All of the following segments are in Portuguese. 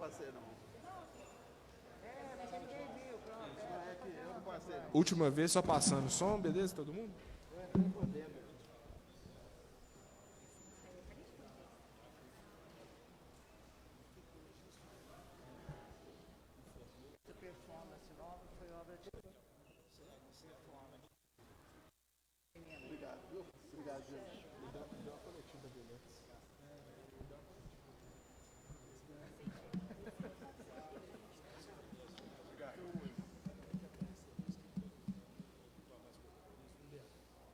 passei, não. Última vez só passando som, beleza, todo mundo? Obrigado, viu? Obrigado, gente.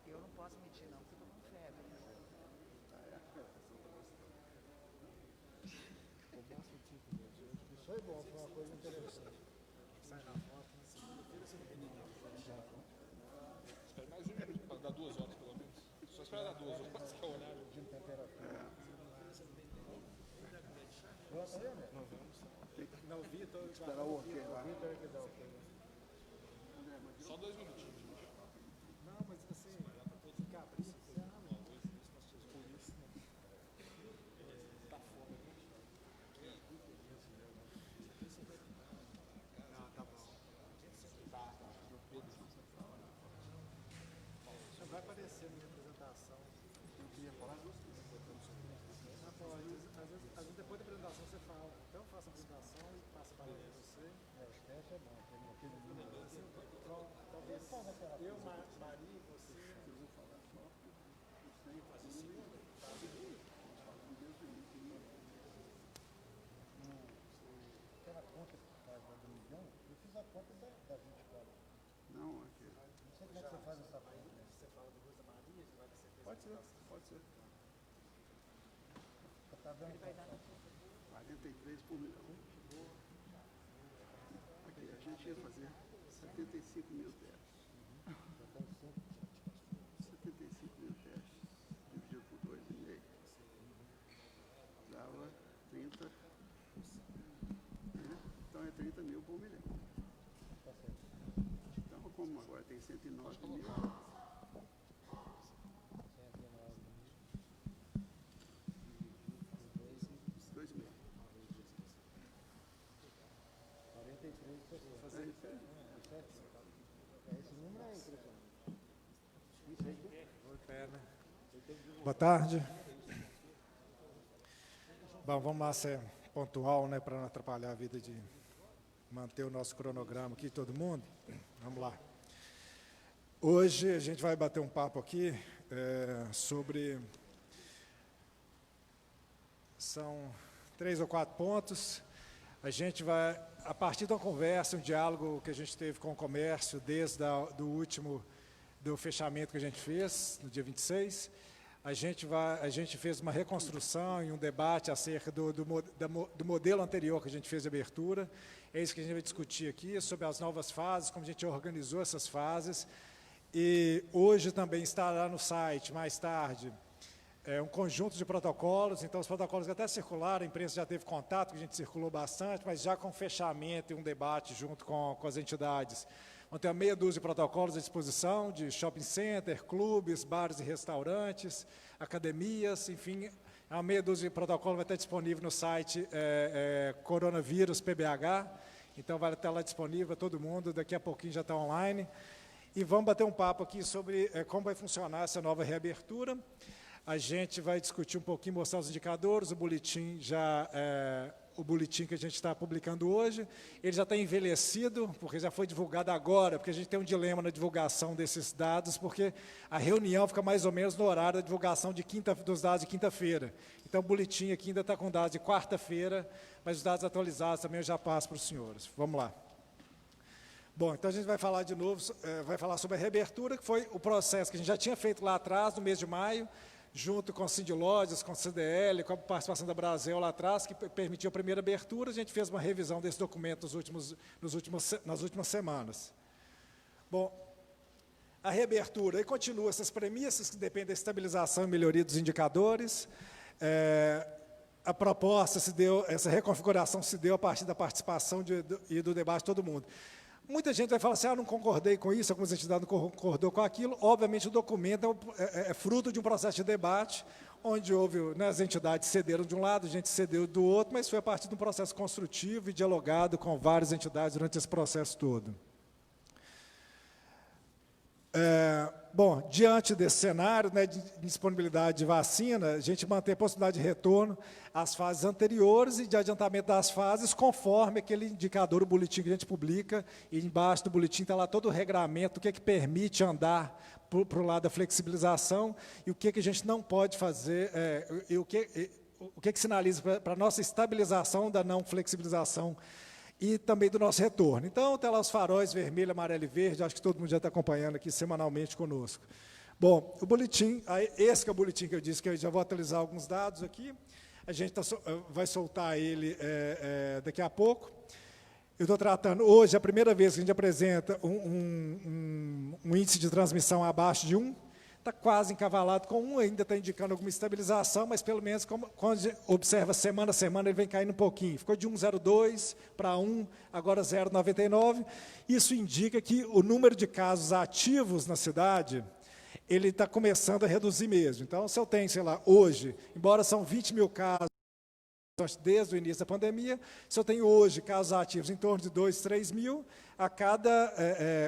Eu não posso mentir, não, porque eu tô com febre. Foi bom, foi uma coisa interessante. Sai na foto, né? Espera mais um minuto, para dar 2 horas pelo menos. Só espera dar 2 horas, que é o horário. De temperatura. Vamos aí, né? Não, Vitor. Esperar o ok lá. Vitor que dá o ok. Só 2 minutinhos. Não, mas assim, fica abrindo, você abre. Não, tá bom. Não vai aparecer na minha apresentação. Eu queria falar duas coisas. Não, pô, às vezes depois da apresentação você fala. Então faça a apresentação e passa para você. É, o teste é bom. Talvez eu, Maria e você. Eu vou falar só. Aquela conta que faz do milhão, eu fiz a conta da 24. Não, aqui. Não sei como é que você faz essa conta. Você fala do Rosa Maria, você vai ter certeza. Pode ser, pode ser. Tá dando 43 por milhão. Aqui, a gente ia fazer 75 mil testes. 75 mil testes, dividido por 2,5. Dava 30. Né? Então é 30 mil por milhão. Então, como agora tem 109 mil. 2,5. 43 pessoas. Fazer isso aí. Esse número é impressionante. Boa tarde. Bom, vamos lá ser pontual, né, para não atrapalhar a vida de manter o nosso cronograma aqui, todo mundo. Vamos lá. Hoje a gente vai bater um papo aqui sobre... São 3 ou 4 pontos. A gente vai, a partir de uma conversa, um diálogo que a gente teve com o comércio desde do fechamento que a gente fez, no dia 26, a gente fez uma reconstrução e um debate acerca do modelo anterior que a gente fez de abertura. É isso que a gente vai discutir aqui, sobre as novas fases, como a gente organizou essas fases. E hoje também estará no site, mais tarde, um conjunto de protocolos. Então, os protocolos até circularam, a imprensa já teve contato, que a gente circulou bastante, mas já com fechamento e um debate junto com as entidades. Vão ter uma meia dúzia de protocolos à disposição, de shopping center, clubes, bares e restaurantes, academias, enfim, uma meia dúzia de protocolos vai estar disponível no site Coronavírus PBH, então vai estar lá disponível para todo mundo, daqui a pouquinho já está online. E vamos bater um papo aqui sobre como vai funcionar essa nova reabertura. A gente vai discutir um pouquinho, mostrar os indicadores, o boletim que a gente está publicando hoje. Ele já está envelhecido, porque já foi divulgado agora, porque a gente tem um dilema na divulgação desses dados, porque a reunião fica mais ou menos no horário da divulgação dos dados de quinta-feira. Então, o boletim aqui ainda está com dados de quarta-feira, mas os dados atualizados também eu já passo para os senhores. Vamos lá. Bom, então a gente vai falar de novo, vai falar sobre a reabertura, que foi o processo que a gente já tinha feito lá atrás, no mês de maio, junto com o Cindy Lojas, com o CDL, com a participação da Brasil lá atrás, que permitiu a primeira abertura. A gente fez uma revisão desse documento nas últimas semanas. Bom, a reabertura, e continua essas premissas que dependem da estabilização e melhoria dos indicadores. A proposta se deu, essa reconfiguração se deu a partir da participação e do debate de todo mundo. Muita gente vai falar assim, não concordei com isso, algumas entidades não concordou com aquilo. Obviamente, o documento é fruto de um processo de debate, onde houve, né, as entidades cederam de um lado, a gente cedeu do outro, mas foi a partir de um processo construtivo e dialogado com várias entidades durante esse processo todo. Bom, diante desse cenário, né, de disponibilidade de vacina, a gente mantém a possibilidade de retorno às fases anteriores e de adiantamento das fases, conforme aquele indicador, o boletim que a gente publica, e embaixo do boletim está lá todo o regramento, o que é que permite andar para o lado da flexibilização e o que é que a gente não pode fazer, e o que é que sinaliza para a nossa estabilização da não flexibilização e também do nosso retorno. Então, tem lá os faróis vermelho, amarelo e verde, acho que todo mundo já está acompanhando aqui semanalmente conosco. Bom, o boletim, esse que é o boletim que eu disse, que eu já vou atualizar alguns dados aqui, a gente vai soltar ele daqui a pouco. Eu estou tratando, hoje, a primeira vez que a gente apresenta um índice de transmissão abaixo de 1, está quase encavalado com 1, ainda está indicando alguma estabilização, mas pelo menos quando a gente observa semana a semana, ele vem caindo um pouquinho. Ficou de 1,02 para 1, agora 0,99. Isso indica que o número de casos ativos na cidade, ele está começando a reduzir mesmo. Então, se eu tenho, sei lá, hoje, embora são 20 mil casos desde o início da pandemia, se eu tenho hoje casos ativos em torno de 2, 3 mil,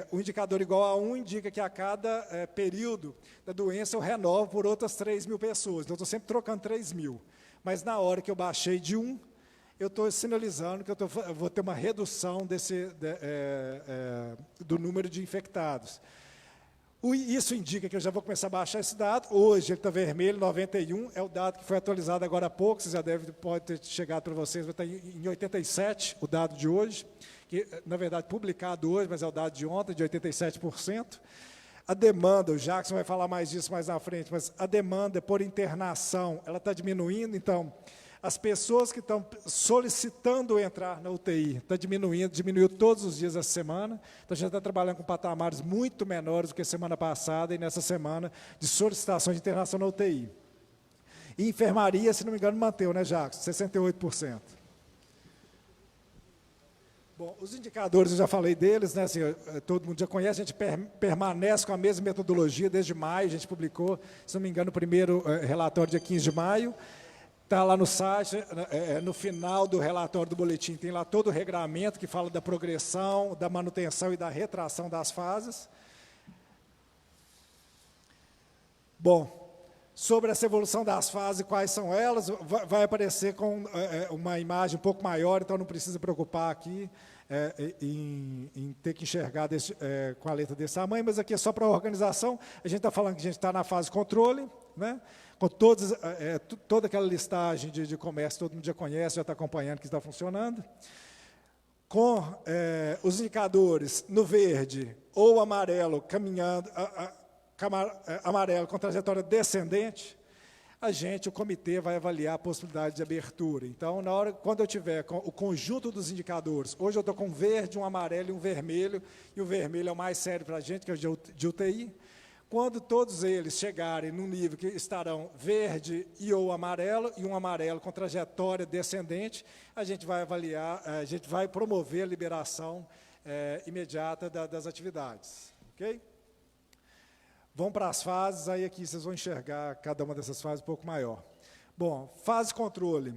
o indicador igual a 1 indica que a cada período da doença eu renovo por outras 3 mil pessoas. Então, eu estou sempre trocando 3 mil. Mas, na hora que eu baixei de 1, eu estou sinalizando que eu vou ter uma redução do número de infectados. Isso indica que eu já vou começar a baixar esse dado. Hoje ele está vermelho, 91, é o dado que foi atualizado agora há pouco, vocês já pode ter chegado para vocês, vai estar em 87, o dado de hoje, que, na verdade, publicado hoje, mas é o dado de ontem, de 87%. A demanda, o Jackson vai falar mais disso mais na frente, mas a demanda por internação, ela está diminuindo, então, as pessoas que estão solicitando entrar na UTI, está diminuiu todos os dias essa semana, então a gente está trabalhando com patamares muito menores do que a semana passada e nessa semana de solicitação de internação na UTI. E enfermaria, se não me engano, manteve, né, Jackson? 68%. Bom, os indicadores, eu já falei deles, né, assim, todo mundo já conhece, a gente permanece com a mesma metodologia desde maio, a gente publicou, se não me engano, o primeiro relatório dia 15 de maio, está lá no site, no final do relatório do boletim, tem lá todo o regramento que fala da progressão, da manutenção e da retração das fases. Bom, sobre essa evolução das fases, quais são elas, vai aparecer com uma imagem um pouco maior, então não precisa preocupar aqui em ter que enxergar com a letra desse tamanho, mas aqui é só para a organização, a gente está falando que a gente está na fase controle, né? Com toda aquela listagem de comércio, todo mundo já conhece, já está acompanhando que está funcionando. Com os indicadores no verde ou amarelo, caminhando, amarelo com trajetória descendente, o comitê vai avaliar a possibilidade de abertura. Então, quando eu tiver com o conjunto dos indicadores, hoje eu estou com um verde, um amarelo e um vermelho, e o vermelho é o mais sério para a gente, que é o de UTI. Quando todos eles chegarem num nível que estarão verde e ou amarelo, e um amarelo com trajetória descendente, a gente vai avaliar, a gente vai promover a liberação imediata das atividades. Ok? Vamos para as fases, aí aqui vocês vão enxergar cada uma dessas fases um pouco maior. Bom, fase controle.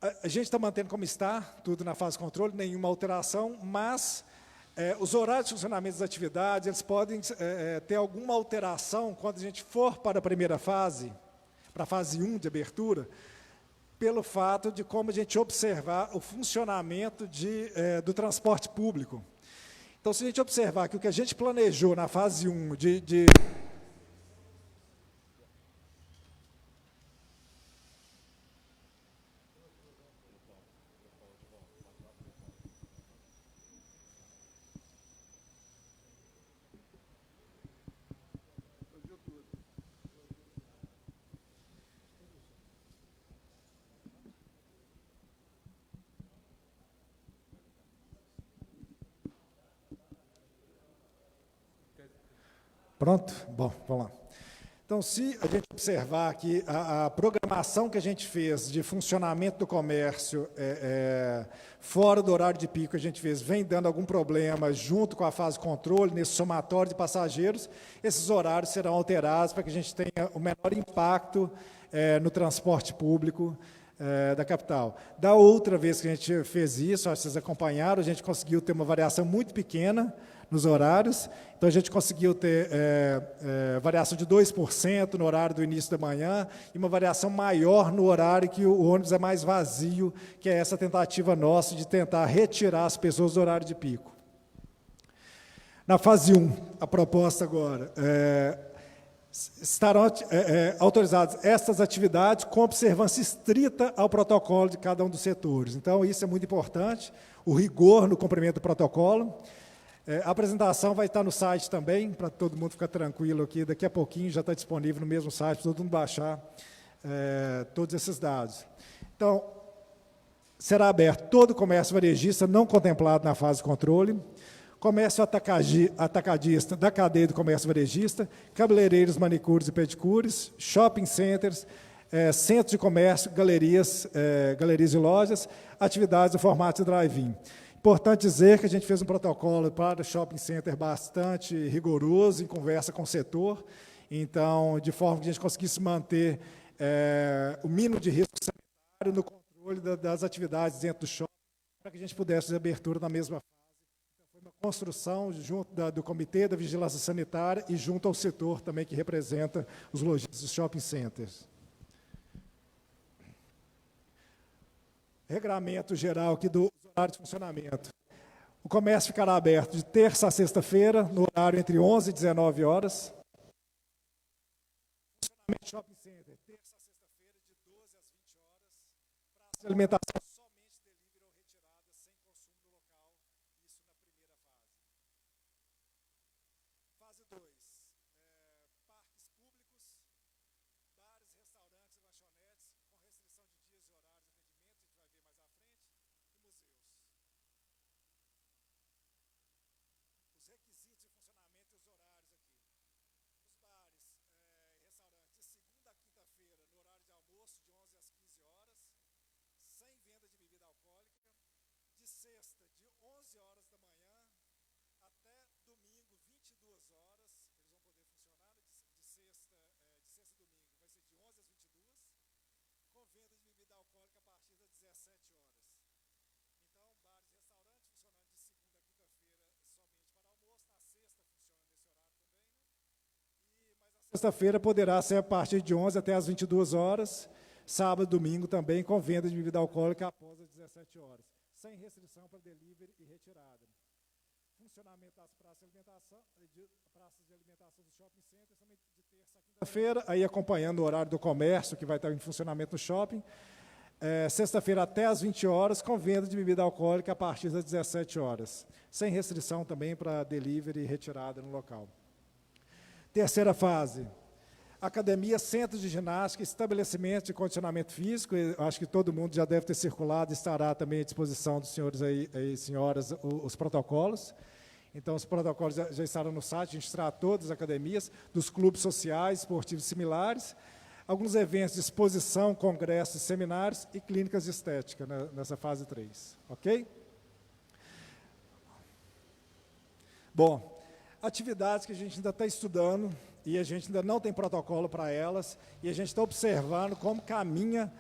A gente está mantendo como está, tudo na fase controle, nenhuma alteração, mas os horários de funcionamento das atividades, eles podem ter alguma alteração quando a gente for para a primeira fase, para a fase 1 de abertura, pelo fato de como a gente observar o funcionamento do transporte público. Então, se a gente observar que o que a gente planejou na fase 1 Pronto? Bom, vamos lá. Então, se a gente observar que a programação que a gente fez de funcionamento do comércio fora do horário de pico que a gente fez, vem dando algum problema junto com a fase de controle, nesse somatório de passageiros, esses horários serão alterados para que a gente tenha o menor impacto no transporte público da capital. Da outra vez que a gente fez isso, acho que vocês acompanharam, a gente conseguiu ter uma variação muito pequena nos horários, então a gente conseguiu ter variação de 2% no horário do início da manhã e uma variação maior no horário que o ônibus é mais vazio, que é essa tentativa nossa de tentar retirar as pessoas do horário de pico. Na fase 1, a proposta agora, estarão autorizadas estas atividades com observância estrita ao protocolo de cada um dos setores. Então, isso é muito importante, o rigor no cumprimento do protocolo. A apresentação vai estar no site também, para todo mundo ficar tranquilo aqui. Daqui a pouquinho já está disponível no mesmo site, para todo mundo baixar todos esses dados. Então, será aberto todo o comércio varejista não contemplado na fase de controle, comércio atacadista da cadeia do comércio varejista, cabeleireiros, manicures e pedicures, shopping centers, centros de comércio, galerias e lojas, atividades no formato de drive-in. Importante dizer que a gente fez um protocolo para o shopping center bastante rigoroso, em conversa com o setor, então, de forma que a gente conseguisse manter o mínimo de risco sanitário no controle das atividades dentro do shopping, para que a gente pudesse fazer abertura na mesma fase. Então, foi uma construção junto do Comitê da Vigilância Sanitária e junto ao setor também que representa os lojistas dos shopping centers. Regramento geral aqui do horário de funcionamento. O comércio ficará aberto de terça a sexta-feira, no horário entre 11 e 19 horas. Funcionamento de shopping center, terça a sexta-feira, de 12 às 20 horas. Praça de alimentação somente delivery ou retirada, sem consumo no local. Isso na primeira fase. Fase 2. Parques públicos, bares, restaurantes e lanchonetes, com restrição de dias e horários de atendimento, a gente vai ver mais à frente, e museus. Os requisitos de funcionamento e os horários aqui. Os bares e restaurantes, de segunda a quinta-feira, no horário de almoço, de 11 às 15 horas, sem venda de bebida alcoólica. De sexta, de 11 horas da manhã até domingo, 22 horas, eles vão poder funcionar. De sexta a domingo vai ser de 11 às 22, com venda de bebida alcoólica a partir das 17 horas. Então, bares e restaurantes funcionando de segunda a quinta-feira somente para almoço, na sexta funciona nesse horário também, né? Mas a sexta-feira poderá ser a partir de 11 até as 22 horas, sábado e domingo também, com venda de bebida alcoólica após as 17 horas, sem restrição para delivery e retirada. Funcionamento das praças de alimentação do shopping center, também de terça a quinta-feira, aí acompanhando o horário do comércio, que vai estar em funcionamento no shopping. Sexta-feira até às 20 horas, com venda de bebida alcoólica a partir das 17 horas, sem restrição também para delivery e retirada no local. Terceira fase, academia, centros de ginástica, estabelecimento de condicionamento físico, eu acho que todo mundo já deve ter circulado, estará também à disposição dos senhores e senhoras os protocolos. Então, os protocolos já estarão no site, a gente traz todas as academias, dos clubes sociais, esportivos similares, alguns eventos de exposição, congressos, seminários e clínicas de estética nessa fase 3. Ok? Bom, atividades que a gente ainda está estudando e a gente ainda não tem protocolo para elas, e a gente está observando como caminha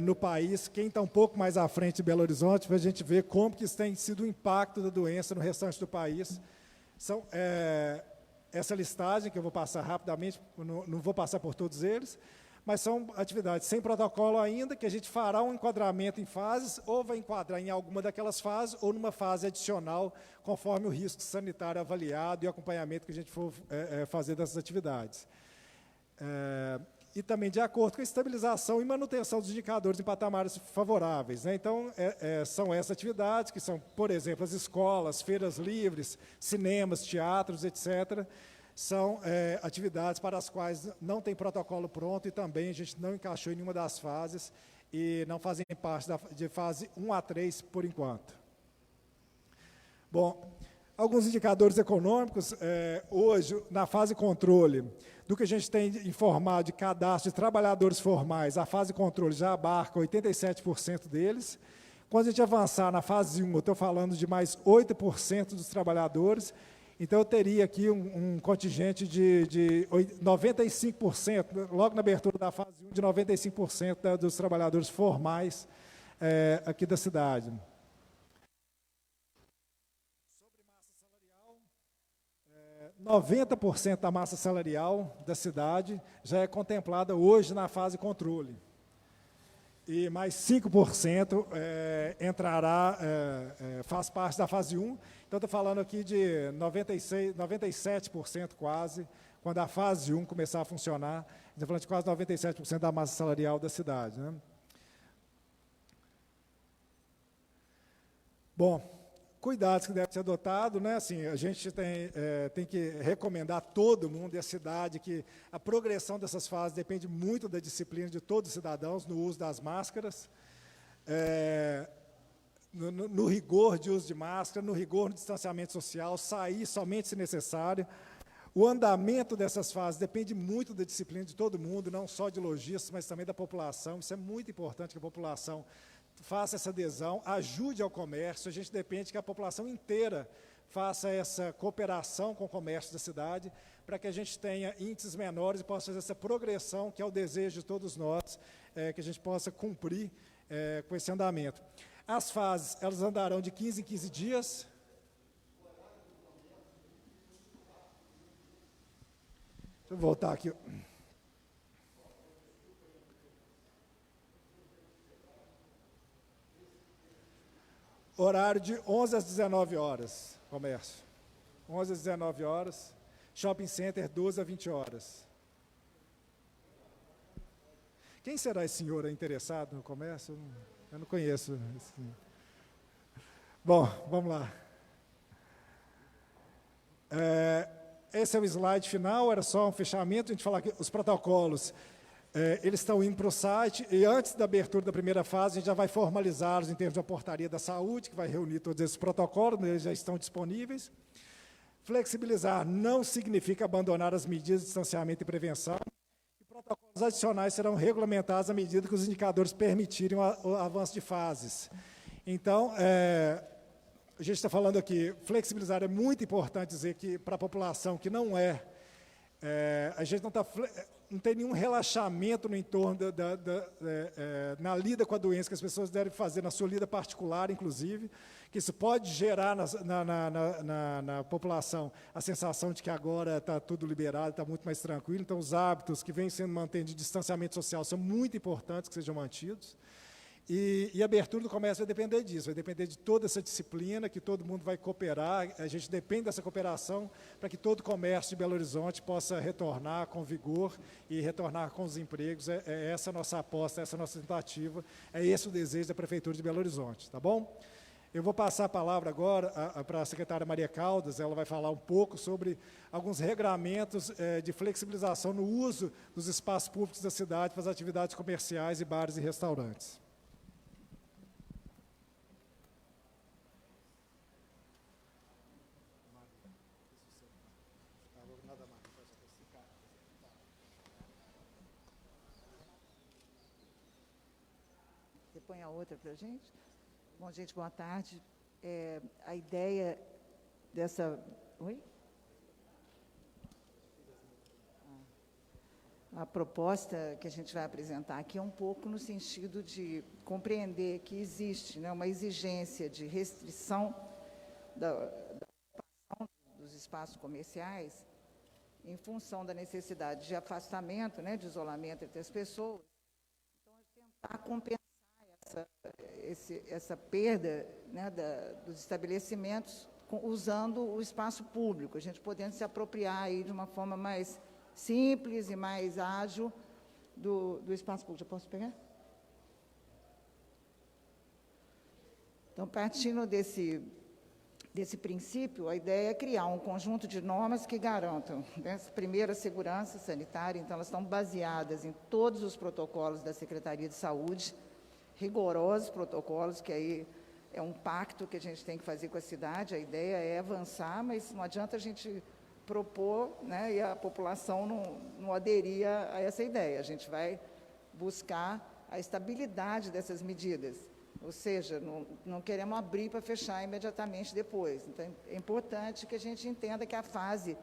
no país, quem está um pouco mais à frente de Belo Horizonte, para a gente ver como que isso tem sido o impacto da doença no restante do país. São essa listagem, que eu vou passar rapidamente, não vou passar por todos eles, mas são atividades sem protocolo ainda, que a gente fará um enquadramento em fases, ou vai enquadrar em alguma daquelas fases, ou numa fase adicional, conforme o risco sanitário avaliado e o acompanhamento que a gente for fazer dessas atividades. E também de acordo com a estabilização e manutenção dos indicadores em patamares favoráveis, né? Então, são essas atividades, que são, por exemplo, as escolas, feiras livres, cinemas, teatros, etc., são atividades para as quais não tem protocolo pronto e também a gente não encaixou em nenhuma das fases e não fazem parte de fase 1 a 3 por enquanto. Bom, Alguns indicadores econômicos, hoje, na fase controle, do que a gente tem informado de cadastro de trabalhadores formais, a fase controle já abarca 87% deles. Quando a gente avançar na fase 1, eu estou falando de mais 8% dos trabalhadores, então eu teria aqui um contingente de 95%, logo na abertura da fase 1, de 95% dos trabalhadores formais aqui da cidade. 90% da massa salarial da cidade já é contemplada hoje na fase controle. E mais 5% entrará, faz parte da fase 1. Então, estou falando aqui de 97% quase, quando a fase 1 começar a funcionar, estou falando de quase 97% da massa salarial da cidade, né? Bom, cuidados que devem ser adotados, né? Assim, a gente tem que recomendar a todo mundo e a cidade que a progressão dessas fases depende muito da disciplina de todos os cidadãos no uso das máscaras, no rigor de uso de máscara, no rigor do distanciamento social, sair somente se necessário. O andamento dessas fases depende muito da disciplina de todo mundo, não só de lojistas, mas também da população. Isso é muito importante que a população faça essa adesão, ajude ao comércio. A gente depende que a população inteira faça essa cooperação com o comércio da cidade, para que a gente tenha índices menores e possa fazer essa progressão, que é o desejo de todos nós, que a gente possa cumprir com esse andamento. As fases, elas andarão de 15 em 15 dias. Deixa eu voltar aqui. Horário de 11 às 19 horas, comércio. 11 às 19 horas, shopping center 12 a 20 horas. Quem será esse senhor interessado no comércio? Eu não conheço. Bom, vamos lá. Esse é o slide final, era só um fechamento, a gente falar que os protocolos, eles estão indo para o site, e antes da abertura da primeira fase, a gente já vai formalizá-los em termos de uma portaria da saúde, que vai reunir todos esses protocolos, eles já estão disponíveis. Flexibilizar não significa abandonar as medidas de distanciamento e prevenção, e protocolos adicionais serão regulamentados à medida que os indicadores permitirem o avanço de fases. Então, a gente está falando aqui, flexibilizar é muito importante dizer que para a população que não a gente não tem nenhum relaxamento no entorno na lida com a doença, que as pessoas devem fazer na sua lida particular, inclusive, que isso pode gerar na população a sensação de que agora está tudo liberado, está muito mais tranquilo. Então, os hábitos que vêm sendo mantidos de distanciamento social são muito importantes que sejam mantidos. E a abertura do comércio vai depender disso, vai depender de toda essa disciplina, que todo mundo vai cooperar, a gente depende dessa cooperação para que todo o comércio de Belo Horizonte possa retornar com vigor e retornar com os empregos. É essa a nossa aposta, essa a nossa tentativa, é esse o desejo da Prefeitura de Belo Horizonte, tá bom? Eu vou passar a palavra agora para a secretária Maria Caldas, ela vai falar um pouco sobre alguns regramentos de flexibilização no uso dos espaços públicos da cidade para as atividades comerciais e bares e restaurantes. Você põe a outra para a gente? Bom, gente, boa tarde. A ideia dessa... Oi? A proposta que a gente vai apresentar aqui é um pouco no sentido de compreender que existe, né, uma exigência de restrição da ocupação dos espaços comerciais em função da necessidade de afastamento, né, de isolamento entre as pessoas. Então, tentar compensar essa perda, né, dos estabelecimentos usando o espaço público, a gente podendo se apropriar aí de uma forma mais simples e mais ágil do espaço público. Eu posso pegar? Então, partindo desse princípio, a ideia é criar um conjunto de normas que garantam, né, primeiro, a segurança sanitária. Então, elas estão baseadas em todos os protocolos da Secretaria de Saúde, rigorosos protocolos, que aí é um pacto que a gente tem que fazer com a cidade, a ideia é avançar, mas não adianta a gente propor, né, e a população não aderir a essa ideia. A gente vai buscar a estabilidade dessas medidas, ou seja, não queremos abrir para fechar imediatamente depois. Então, é importante que a gente entenda que a fase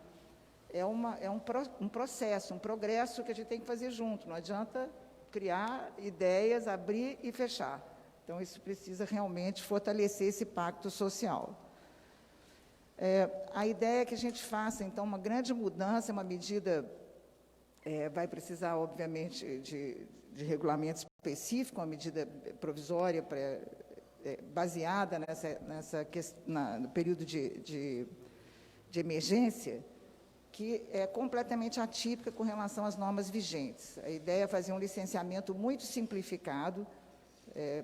é um processo, um progresso que a gente tem que fazer junto, não adianta criar ideias, abrir e fechar. Então, isso precisa realmente fortalecer esse pacto social. A ideia é que a gente faça, então, uma grande mudança, uma medida, vai precisar, obviamente, de regulamento específico, uma medida provisória baseada no período de emergência, que é completamente atípica com relação às normas vigentes. A ideia é fazer um licenciamento muito simplificado,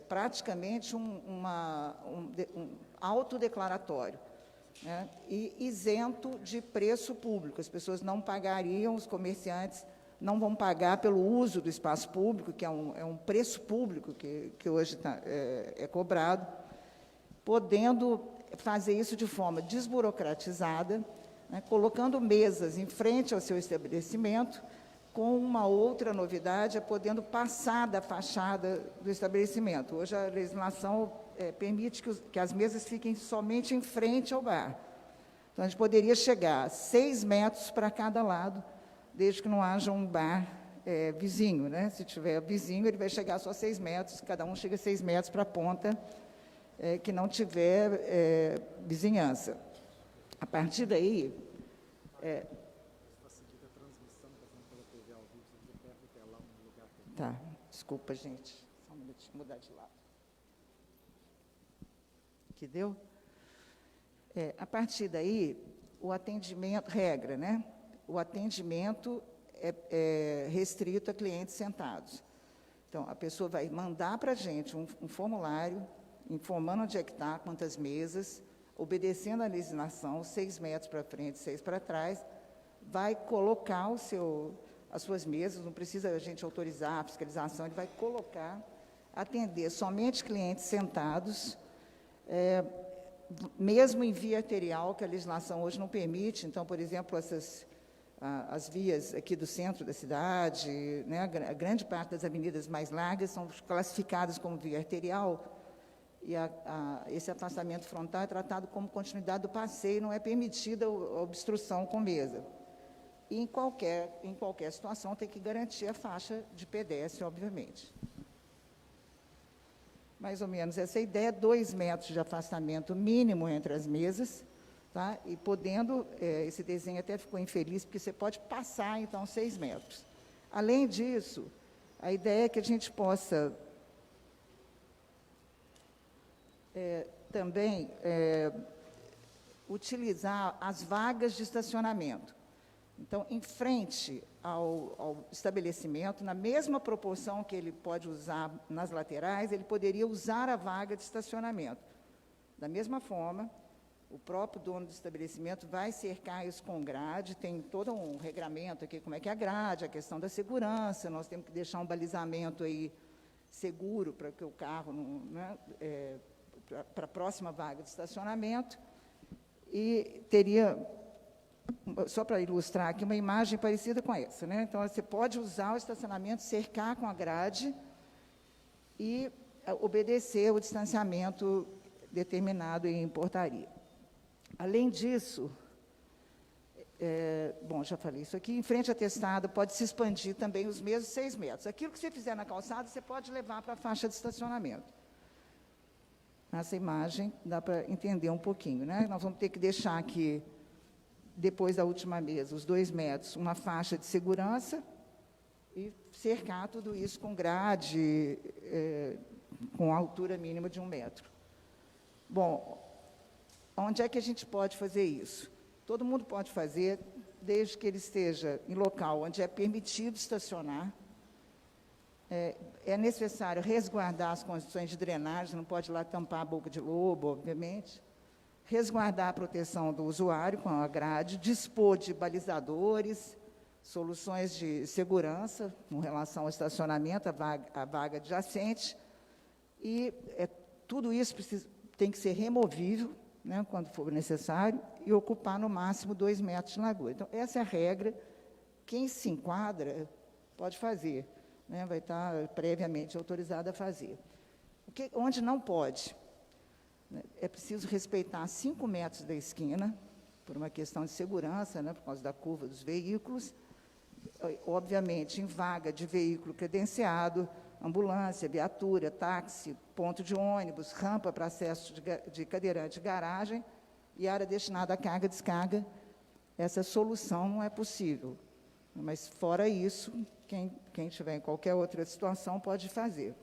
praticamente um autodeclaratório, né, e isento de preço público. As pessoas não pagariam, os comerciantes não vão pagar pelo uso do espaço público, que é um preço público que hoje é cobrado, podendo fazer isso de forma desburocratizada, né, colocando mesas em frente ao seu estabelecimento, com uma outra novidade, podendo passar da fachada do estabelecimento. Hoje, a legislação permite que as mesas fiquem somente em frente ao bar. Então, a gente poderia chegar a 6 metros para cada lado, desde que não haja um bar vizinho, né? Se tiver vizinho, ele vai chegar só 6 metros, cada um chega 6 metros para a ponta que não tiver vizinhança. A partir daí... Tá, desculpa, gente. Só um minutinho, mudar de lado. Que deu? A partir daí, o atendimento, regra, né? O atendimento é restrito a clientes sentados. Então, a pessoa vai mandar para a gente um formulário, informando onde é que está, quantas mesas, obedecendo a legislação, 6 metros para frente, 6 para trás, vai colocar as suas mesas, não precisa a gente autorizar a fiscalização, ele vai colocar, atender somente clientes sentados, mesmo em via arterial, que a legislação hoje não permite. Então, por exemplo, as vias aqui do centro da cidade, né, a grande parte das avenidas mais largas são classificadas como via arterial, e esse afastamento frontal é tratado como continuidade do passeio, não é permitida a obstrução com mesa. E em qualquer situação tem que garantir a faixa de pedestre, obviamente. Mais ou menos essa ideia, 2 metros de afastamento mínimo entre as mesas, tá? E podendo, esse desenho até ficou infeliz, porque você pode passar, então, 6 metros. Além disso, a ideia é que a gente possa também utilizar as vagas de estacionamento. Então, em frente ao estabelecimento, na mesma proporção que ele pode usar nas laterais, ele poderia usar a vaga de estacionamento. Da mesma forma, o próprio dono do estabelecimento vai cercar isso com grade, tem todo um regramento aqui, como é que é a grade, a questão da segurança, nós temos que deixar um balizamento aí seguro para que o carro para a próxima vaga de estacionamento, e teria, só para ilustrar aqui, uma imagem parecida com essa, né? Então, você pode usar o estacionamento, cercar com a grade e obedecer o distanciamento determinado em portaria. Além disso, bom, já falei isso aqui, em frente à testada pode se expandir também os mesmos 6 metros. Aquilo que você fizer na calçada, você pode levar para a faixa de estacionamento. Nessa imagem, dá para entender um pouquinho, né? Nós vamos ter que deixar aqui, depois da última mesa, os 2 metros, uma faixa de segurança e cercar tudo isso com grade, com altura mínima de 1 metro. Bom, onde é que a gente pode fazer isso? Todo mundo pode fazer, desde que ele esteja em local onde é permitido estacionar. É necessário resguardar as condições de drenagem, não pode ir lá tampar a boca de lobo, obviamente. Resguardar a proteção do usuário com a grade, dispor de balizadores, soluções de segurança com relação ao estacionamento, a vaga adjacente, e tudo isso tem que ser removível, né, quando for necessário, e ocupar no máximo 2 metros de largura. Então, essa é a regra. Quem se enquadra pode fazer, né, vai estar previamente autorizado a fazer. Onde não pode, né, é preciso respeitar 5 metros da esquina, por uma questão de segurança, né, por causa da curva dos veículos, obviamente, em vaga de veículo credenciado, ambulância, viatura, táxi, ponto de ônibus, rampa para acesso de cadeirante, garagem e área destinada à carga e descarga. Essa solução não é possível. Mas, fora isso, quem tiver em qualquer outra situação pode fazer.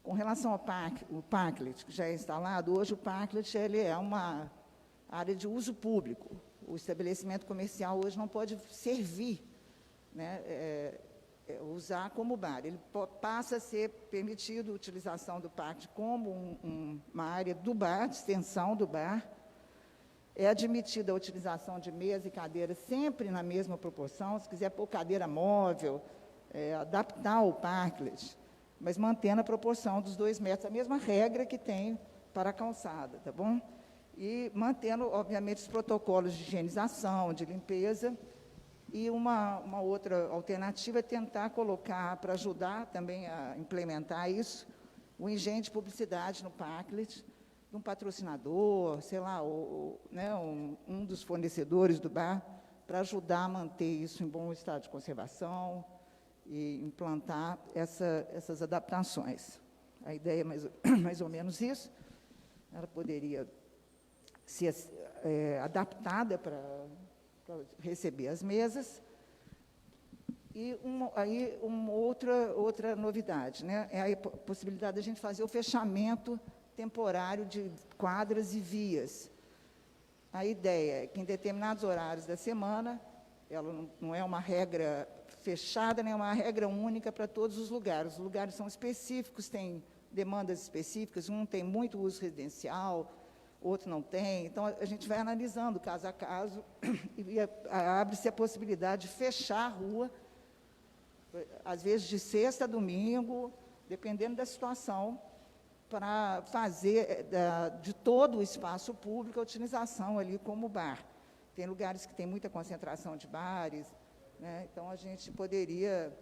Com relação ao parklet, que já é instalado, hoje o parklet ele é uma área de uso público. O estabelecimento comercial hoje não pode servir, né, usar como bar. Ele passa a ser permitido a utilização do parque como uma área do bar, de extensão do bar. É admitida a utilização de mesa e cadeira sempre na mesma proporção. Se quiser pôr cadeira móvel, adaptar o parklet, mas mantendo a proporção dos 2 metros, a mesma regra que tem para a calçada, tá bom? E mantendo, obviamente, os protocolos de higienização, de limpeza. E uma outra alternativa é tentar colocar, para ajudar também a implementar isso, o engenho de publicidade no parklet, de um patrocinador, sei lá, né, um dos fornecedores do bar, para ajudar a manter isso em bom estado de conservação e implantar essas adaptações. A ideia é mais ou menos isso. Ela poderia ser adaptada para receber as mesas. E uma outra novidade, né, é a possibilidade de a gente fazer o fechamento temporário de quadras e vias. A ideia é que, em determinados horários da semana, ela não é uma regra fechada, nem uma regra única para todos os lugares. Os lugares são específicos, têm demandas específicas, um tem muito uso residencial, outro não tem. Então, a gente vai analisando caso a caso e abre-se a possibilidade de fechar a rua, às vezes de sexta a domingo, dependendo da situação, para fazer de todo o espaço público a utilização ali como bar. Tem lugares que tem muita concentração de bares, né? Então, a gente poderia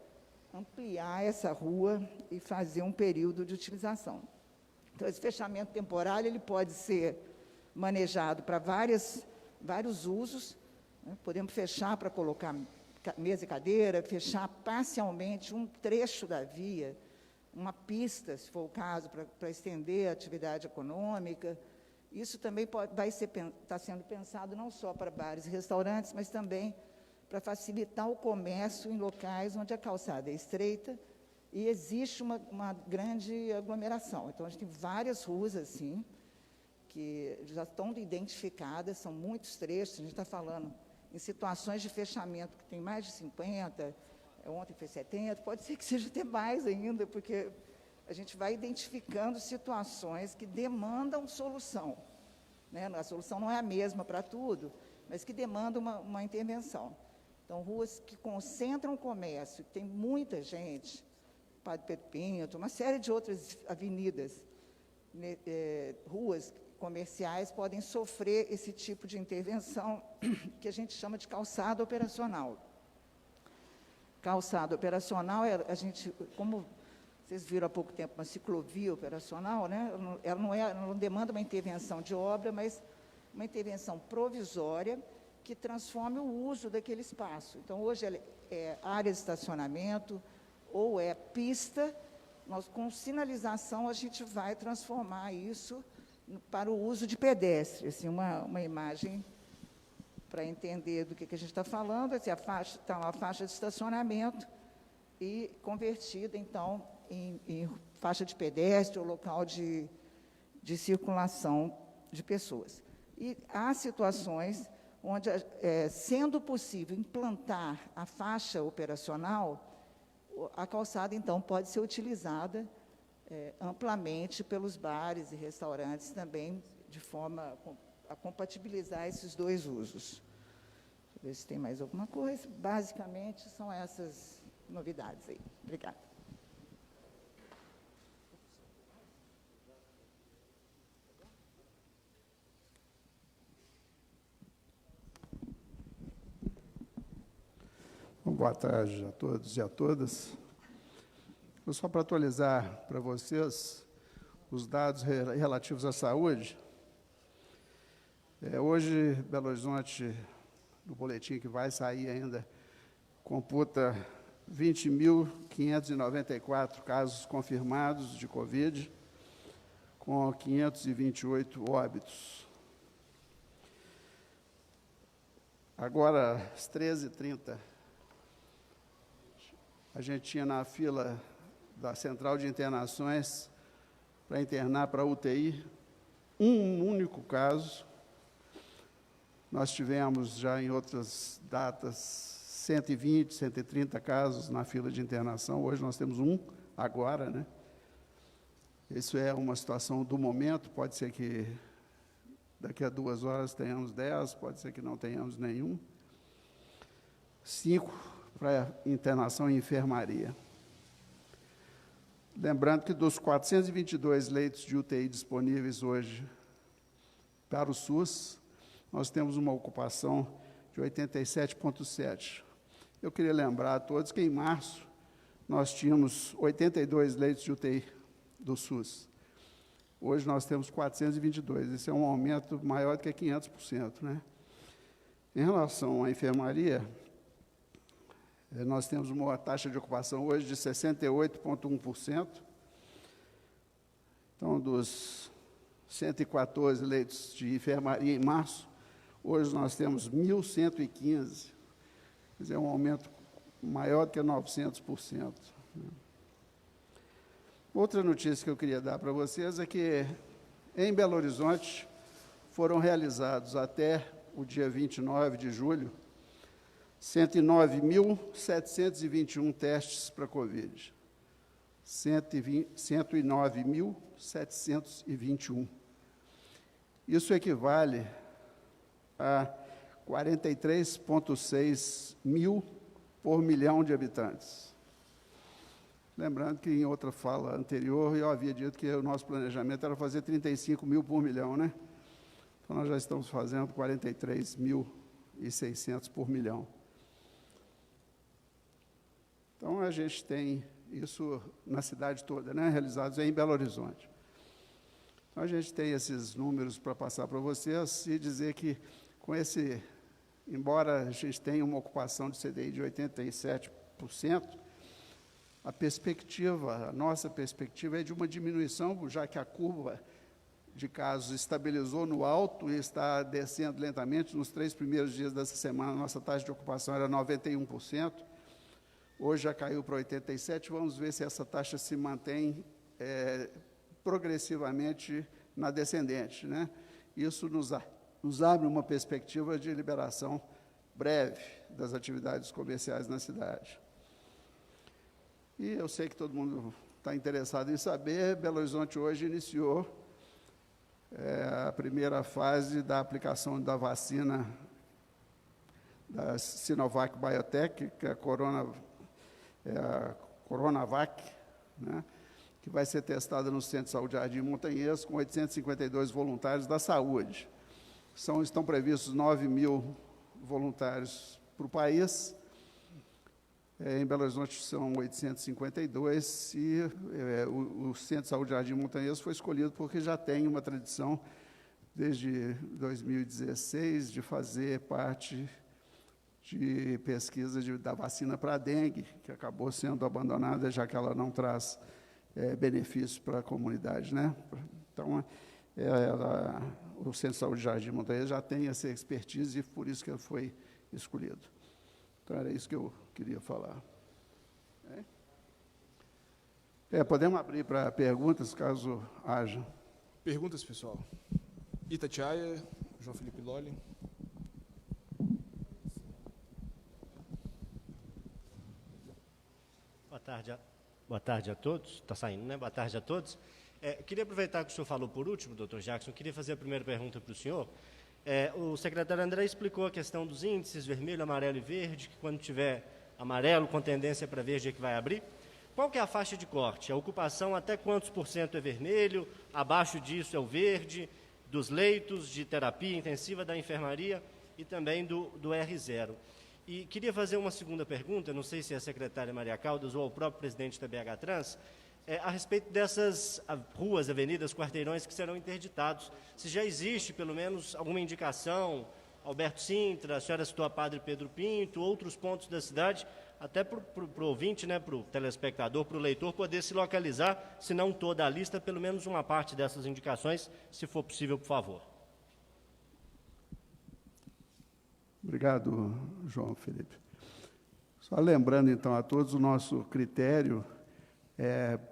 ampliar essa rua e fazer um período de utilização. Então, esse fechamento temporário ele pode ser manejado para vários usos, né? Podemos fechar para colocar mesa e cadeira, fechar parcialmente um trecho da via, uma pista, se for o caso, para estender a atividade econômica. Isso também está sendo pensado não só para bares e restaurantes, mas também para facilitar o comércio em locais onde a calçada é estreita e existe uma grande aglomeração. Então, a gente tem várias ruas assim, que já estão identificadas, são muitos trechos, a gente está falando em situações de fechamento que tem mais de 50, ontem foi 70, pode ser que seja até mais ainda, porque a gente vai identificando situações que demandam solução, né? A solução não é a mesma para tudo, mas que demandam uma intervenção. Então, ruas que concentram o comércio, que tem muita gente, Padre Pedro Pinto, uma série de outras avenidas, ruas comerciais podem sofrer esse tipo de intervenção que a gente chama de calçada operacional. Calçada operacional, a gente, como vocês viram há pouco tempo, uma ciclovia operacional, né? Ela não demanda uma intervenção de obra, mas uma intervenção provisória que transforme o uso daquele espaço. Então, hoje é área de estacionamento ou é pista, com sinalização a gente vai transformar isso para o uso de pedestre, assim, uma imagem para entender do que a gente está falando. Assim, está uma faixa de estacionamento e convertida, então, em faixa de pedestre ou local de circulação de pessoas. E há situações onde, sendo possível implantar a faixa operacional, a calçada, então, pode ser utilizada amplamente pelos bares e restaurantes também, de forma a compatibilizar esses dois usos. Deixa eu ver se tem mais alguma coisa. Basicamente, são essas novidades aí. Obrigada. Boa tarde a todos e a todas. Só para atualizar para vocês os dados relativos à saúde. Hoje, Belo Horizonte, no boletim que vai sair ainda, computa 20.594 casos confirmados de Covid, com 528 óbitos. Agora, às 13h30, a gente tinha na fila da Central de Internações para internar para a UTI um único caso. Nós tivemos já em outras datas 120, 130 casos na fila de internação. Hoje nós temos um, agora, né? Isso é uma situação do momento, pode ser que daqui a 2 horas tenhamos 10, pode ser que não tenhamos nenhum. 5 para internação em enfermaria. Lembrando que dos 422 leitos de UTI disponíveis hoje para o SUS, nós temos uma ocupação de 87,7%. Eu queria lembrar a todos que em março nós tínhamos 82 leitos de UTI do SUS. Hoje nós temos 422, isso é um aumento maior do que 500%, né? Em relação à enfermaria, nós temos uma taxa de ocupação hoje de 68,1%. Então, dos 114 leitos de enfermaria em março, hoje nós temos 1.115, quer dizer, um aumento maior do que 900%. Outra notícia que eu queria dar para vocês é que, em Belo Horizonte, foram realizados até o dia 29 de julho, 109.721 testes para Covid. 109.721. Isso equivale a 43,6 mil por milhão de habitantes. Lembrando que, em outra fala anterior, eu havia dito que o nosso planejamento era fazer 35 mil por milhão, né? Então, nós já estamos fazendo 43.600 por milhão. Então, a gente tem isso na cidade toda, né? Realizados em Belo Horizonte. Então, a gente tem esses números para passar para vocês e dizer que, com esse, embora a gente tenha uma ocupação de CDI de 87%, a nossa perspectiva é de uma diminuição, já que a curva de casos estabilizou no alto e está descendo lentamente. Nos 3 primeiros dias dessa semana, a nossa taxa de ocupação era 91%, hoje já caiu para 87%, vamos ver se essa taxa se mantém progressivamente na descendente, né? Isso nos abre uma perspectiva de liberação breve das atividades comerciais na cidade. E eu sei que todo mundo está interessado em saber, Belo Horizonte hoje iniciou a primeira fase da aplicação da vacina da Sinovac Biotech, que é a Coronavac, né, que vai ser testada no Centro de Saúde Jardim Montanhês, com 852 voluntários da saúde. Estão previstos 9 mil voluntários para o país. Em Belo Horizonte são 852 e o Centro de Saúde Jardim Montanhês foi escolhido porque já tem uma tradição, desde 2016, de fazer parte de pesquisa da vacina para a dengue, que acabou sendo abandonada, já que ela não traz benefício para a comunidade, né? Então, o Centro de Saúde Jardim Montanhês já tem essa expertise e por isso que ele foi escolhido. Então, era isso que eu queria falar. Podemos abrir para perguntas, caso haja. Perguntas, pessoal. Itatiaia, João Felipe Lolli. Boa tarde a todos. Está saindo, né? Boa tarde a todos. Queria aproveitar que o senhor falou por último, doutor Jackson, queria fazer a primeira pergunta para o senhor. O secretário André explicou a questão dos índices, vermelho, amarelo e verde, que quando tiver amarelo com tendência para verde é que vai abrir. Qual que é a faixa de corte? A ocupação até quantos por cento é vermelho, abaixo disso é o verde, dos leitos de terapia intensiva da enfermaria e também do R0. E queria fazer uma segunda pergunta, não sei se é a secretária Maria Caldas ou o próprio presidente da BH Trans, a respeito dessas ruas, avenidas, quarteirões que serão interditados. Se já existe, pelo menos, alguma indicação, Alberto Sintra, a senhora citou a Padre Pedro Pinto, outros pontos da cidade, até para o ouvinte, né, para o telespectador, para o leitor, poder se localizar, se não toda a lista, pelo menos uma parte dessas indicações, se for possível, por favor. Obrigado, João Felipe. Só lembrando, então, a todos o nosso critério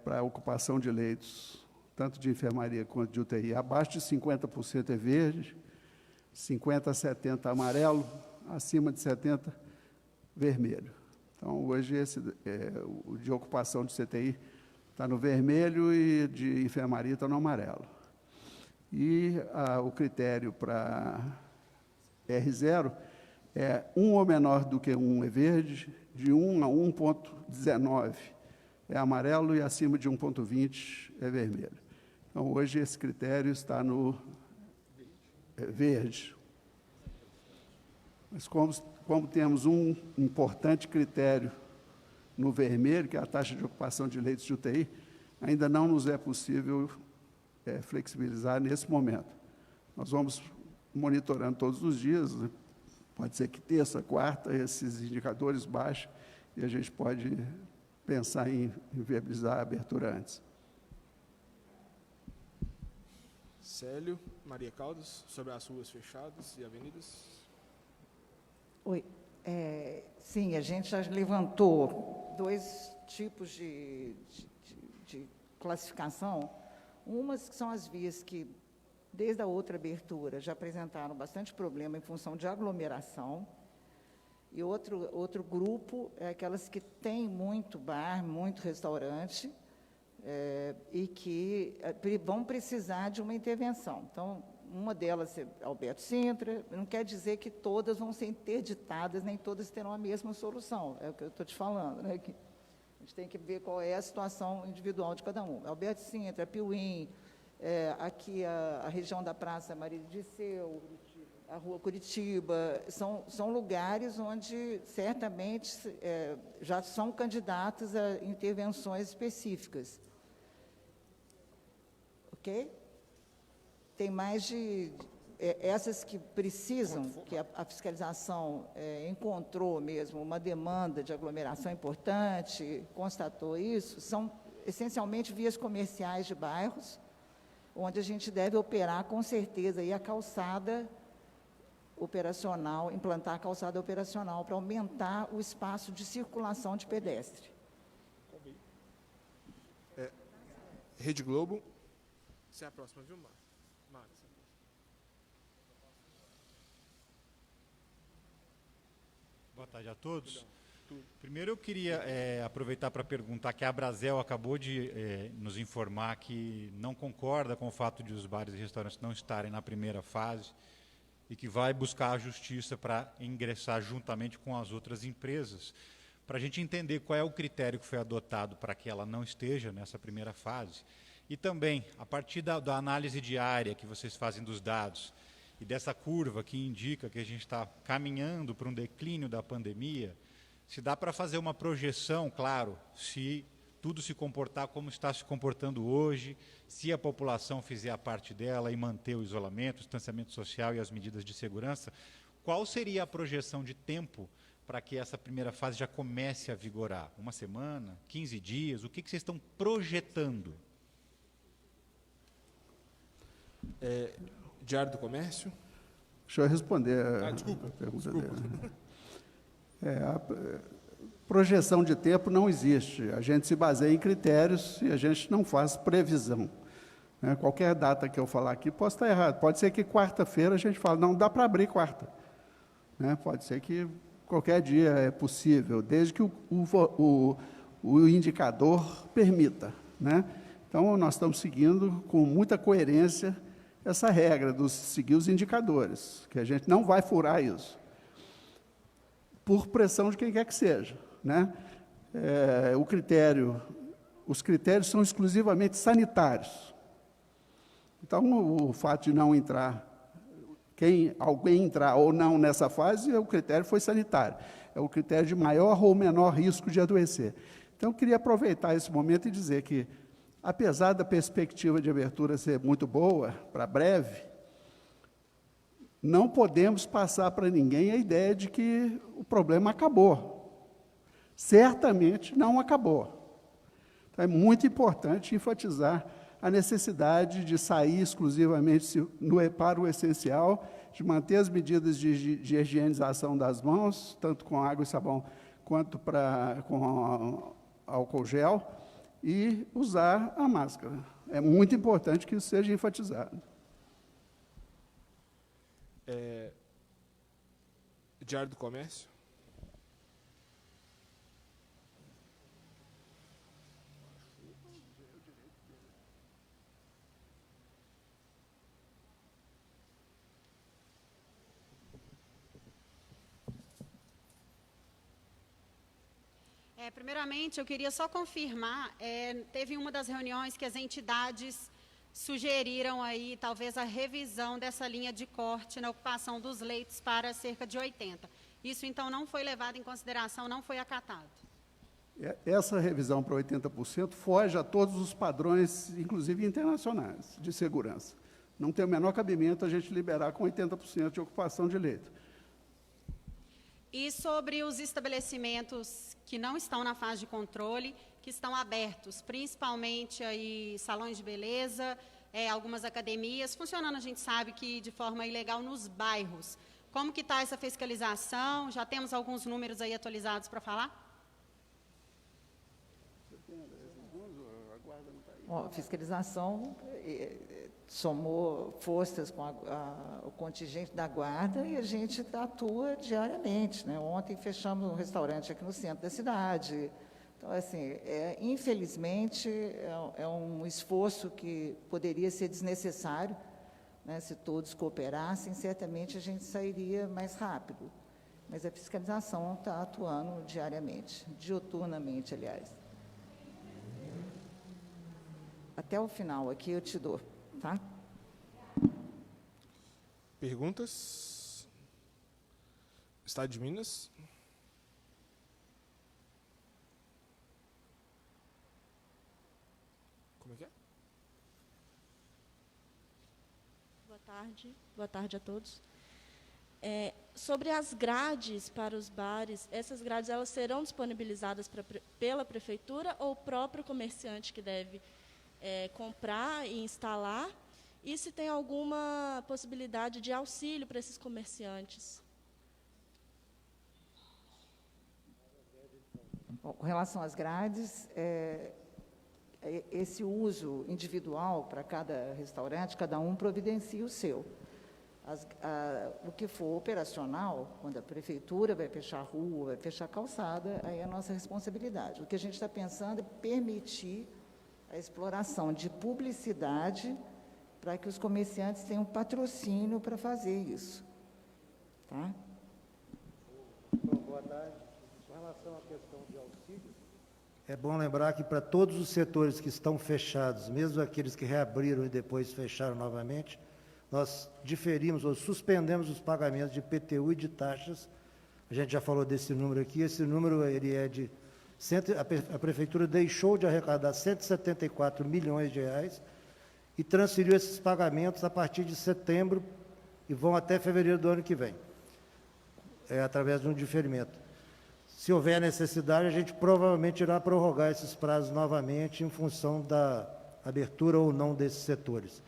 para a ocupação de leitos, tanto de enfermaria quanto de UTI, abaixo de 50% é verde, 50% a 70% amarelo, acima de 70% vermelho. Então, hoje, o de ocupação de CTI está no vermelho e de enfermaria está no amarelo. E o critério para R0 é 1 ou menor do que 1 é verde, de 1 a 1,19 é amarelo e acima de 1,20 é vermelho. Então, hoje, esse critério está no verde. Mas, como temos um importante critério no vermelho, que é a taxa de ocupação de leitos de UTI, ainda não nos é possível flexibilizar nesse momento. Nós vamos monitorando todos os dias, né? Pode ser que terça, quarta, esses indicadores baixem e a gente pode pensar em viabilizar a abertura antes. Célio, Maria Caldas, sobre as ruas fechadas e avenidas. Oi. Sim, a gente já levantou 2 tipos de classificação. Umas que são as vias que, desde a outra abertura, já apresentaram bastante problema em função de aglomeração. E outro grupo é aquelas que têm muito bar, muito restaurante, e que vão precisar de uma intervenção. Então, uma delas é Alberto Sintra, não quer dizer que todas vão ser interditadas, nem todas terão a mesma solução, é o que eu estou te falando, né? Que a gente tem que ver qual é a situação individual de cada um. Alberto Sintra, Piuí, aqui a região da Praça Maria de Disseu, a Rua Curitiba, são lugares onde, certamente, já são candidatos a intervenções específicas. Ok? Tem mais de... essas que precisam, que a fiscalização encontrou mesmo uma demanda de aglomeração importante, constatou isso, são essencialmente vias comerciais de bairros, onde a gente deve operar, com certeza, aí a calçada operacional, implantar a calçada operacional para aumentar o espaço de circulação de pedestre. Rede Globo. Você é a próxima, viu, Márcia? Boa tarde a todos. Primeiro, eu queria aproveitar para perguntar que a Abrazel acabou de nos informar que não concorda com o fato de os bares e restaurantes não estarem na primeira fase e que vai buscar a justiça para ingressar juntamente com as outras empresas, para a gente entender qual é o critério que foi adotado para que ela não esteja nessa primeira fase. E também, a partir da análise diária que vocês fazem dos dados e dessa curva que indica que a gente está caminhando para um declínio da pandemia, se dá para fazer uma projeção, claro, se tudo se comportar como está se comportando hoje, se a população fizer a parte dela e manter o isolamento, o distanciamento social e as medidas de segurança, qual seria a projeção de tempo para que essa primeira fase já comece a vigorar? 1 semana, 15 dias? O que vocês estão projetando? Diário do Comércio. Deixa eu responder a pergunta dele. A projeção de tempo não existe. A gente se baseia em critérios e a gente não faz previsão. Qualquer data que eu falar aqui, posso estar errado. Pode ser que quarta-feira a gente fale, não dá para abrir quarta. Pode ser que qualquer dia é possível, desde que o indicador permita. Então, nós estamos seguindo com muita coerência essa regra de seguir os indicadores, que a gente não vai furar isso, por pressão de quem quer que seja. Os critérios são exclusivamente sanitários. Então, o fato de não entrar, alguém entrar ou não nessa fase, o critério foi sanitário. é o critério de maior ou menor risco de adoecer. Então, eu queria aproveitar esse momento e dizer que, apesar da perspectiva de abertura ser muito boa, para breve, não podemos passar para ninguém a ideia de que o problema acabou. Certamente não acabou. Então, é muito importante enfatizar a necessidade de sair exclusivamente para o essencial, de manter as medidas de higienização das mãos, tanto com água e sabão, quanto com álcool gel, e usar a máscara. É muito importante que isso seja enfatizado. Diário do Comércio. Primeiramente, eu queria só confirmar, teve uma das reuniões que as entidades sugeriram aí, talvez, a revisão dessa linha de corte na ocupação dos leitos para cerca de 80. Isso, então, não foi levado em consideração, não foi acatado. Essa revisão para 80% foge a todos os padrões, inclusive internacionais, de segurança. Não tem o menor cabimento a gente liberar com 80% de ocupação de leito. E sobre os estabelecimentos que não estão na fase de controle, que estão abertos, principalmente aí salões de beleza, algumas academias, funcionando, a gente sabe que de forma ilegal nos bairros. Como que está essa fiscalização? Já temos alguns números aí atualizados para falar? Bom, a fiscalização somou forças com o contingente da guarda e a gente atua diariamente, né? Ontem fechamos um restaurante aqui no centro da cidade. Então, assim, infelizmente, é um esforço que poderia ser desnecessário, né? Se todos cooperassem, certamente a gente sairia mais rápido. Mas a fiscalização está atuando diariamente, diuturnamente, aliás. Até o final aqui eu te dou, tá? Perguntas? Estado de Minas. Como é que é? Boa tarde a todos. Sobre as grades para os bares, essas grades elas serão disponibilizadas pela prefeitura ou o próprio comerciante que deve comprar e instalar? E se tem alguma possibilidade de auxílio para esses comerciantes? Bom, com relação às grades, esse uso individual para cada restaurante, cada um providencia o seu. O que for operacional, quando a prefeitura vai fechar a rua, vai fechar a calçada, aí é a nossa responsabilidade. O que a gente está pensando é permitir a exploração de publicidade para que os comerciantes tenham patrocínio para fazer isso. Tá? Boa tarde. Com relação à questão de auxílio, é bom lembrar que para todos os setores que estão fechados, mesmo aqueles que reabriram e depois fecharam novamente, nós diferimos ou suspendemos os pagamentos de IPTU e de taxas. A gente já falou desse número aqui, esse número ele é de... A prefeitura deixou de arrecadar 174 milhões de reais e transferiu esses pagamentos a partir de setembro e vão até fevereiro do ano que vem, através de um diferimento. Se houver necessidade, a gente provavelmente irá prorrogar esses prazos novamente em função da abertura ou não desses setores.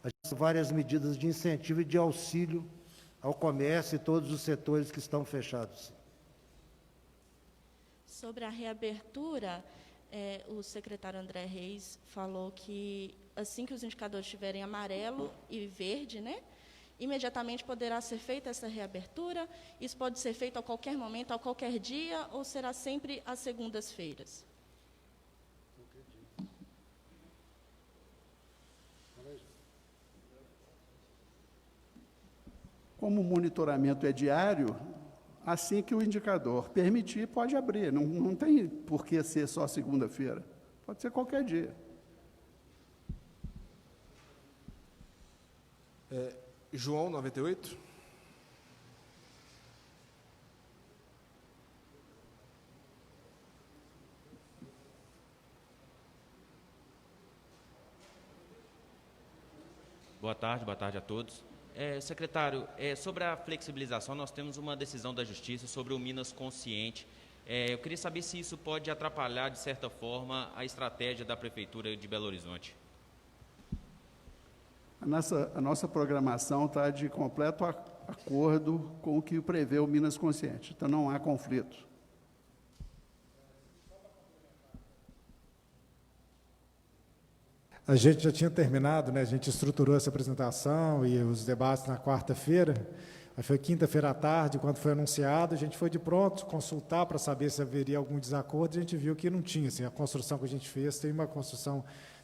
A gente tem várias medidas de incentivo e de auxílio ao comércio e todos os setores que estão fechados. Sobre a reabertura, o secretário André Reis falou que, assim que os indicadores estiverem amarelo e verde, né, imediatamente poderá ser feita essa reabertura. Isso pode ser feito a qualquer momento, a qualquer dia, ou será sempre às segundas-feiras? Como o monitoramento é diário, assim que o indicador permitir, pode abrir. Não tem por que ser só segunda-feira. Pode ser qualquer dia. João, 98. Boa tarde a todos. Secretário, sobre a flexibilização, nós temos uma decisão da Justiça sobre o Minas Consciente. Eu queria saber se isso pode atrapalhar, de certa forma, a estratégia da Prefeitura de Belo Horizonte. A nossa programação está de completo acordo com o que prevê o Minas Consciente, então não há conflito. A gente já tinha terminado, né? A gente estruturou essa apresentação e os debates na quarta-feira. Aí foi quinta-feira à tarde, quando foi anunciado, a gente foi de pronto consultar para saber se haveria algum desacordo, e a gente viu que não tinha. Assim, a construção que a gente fez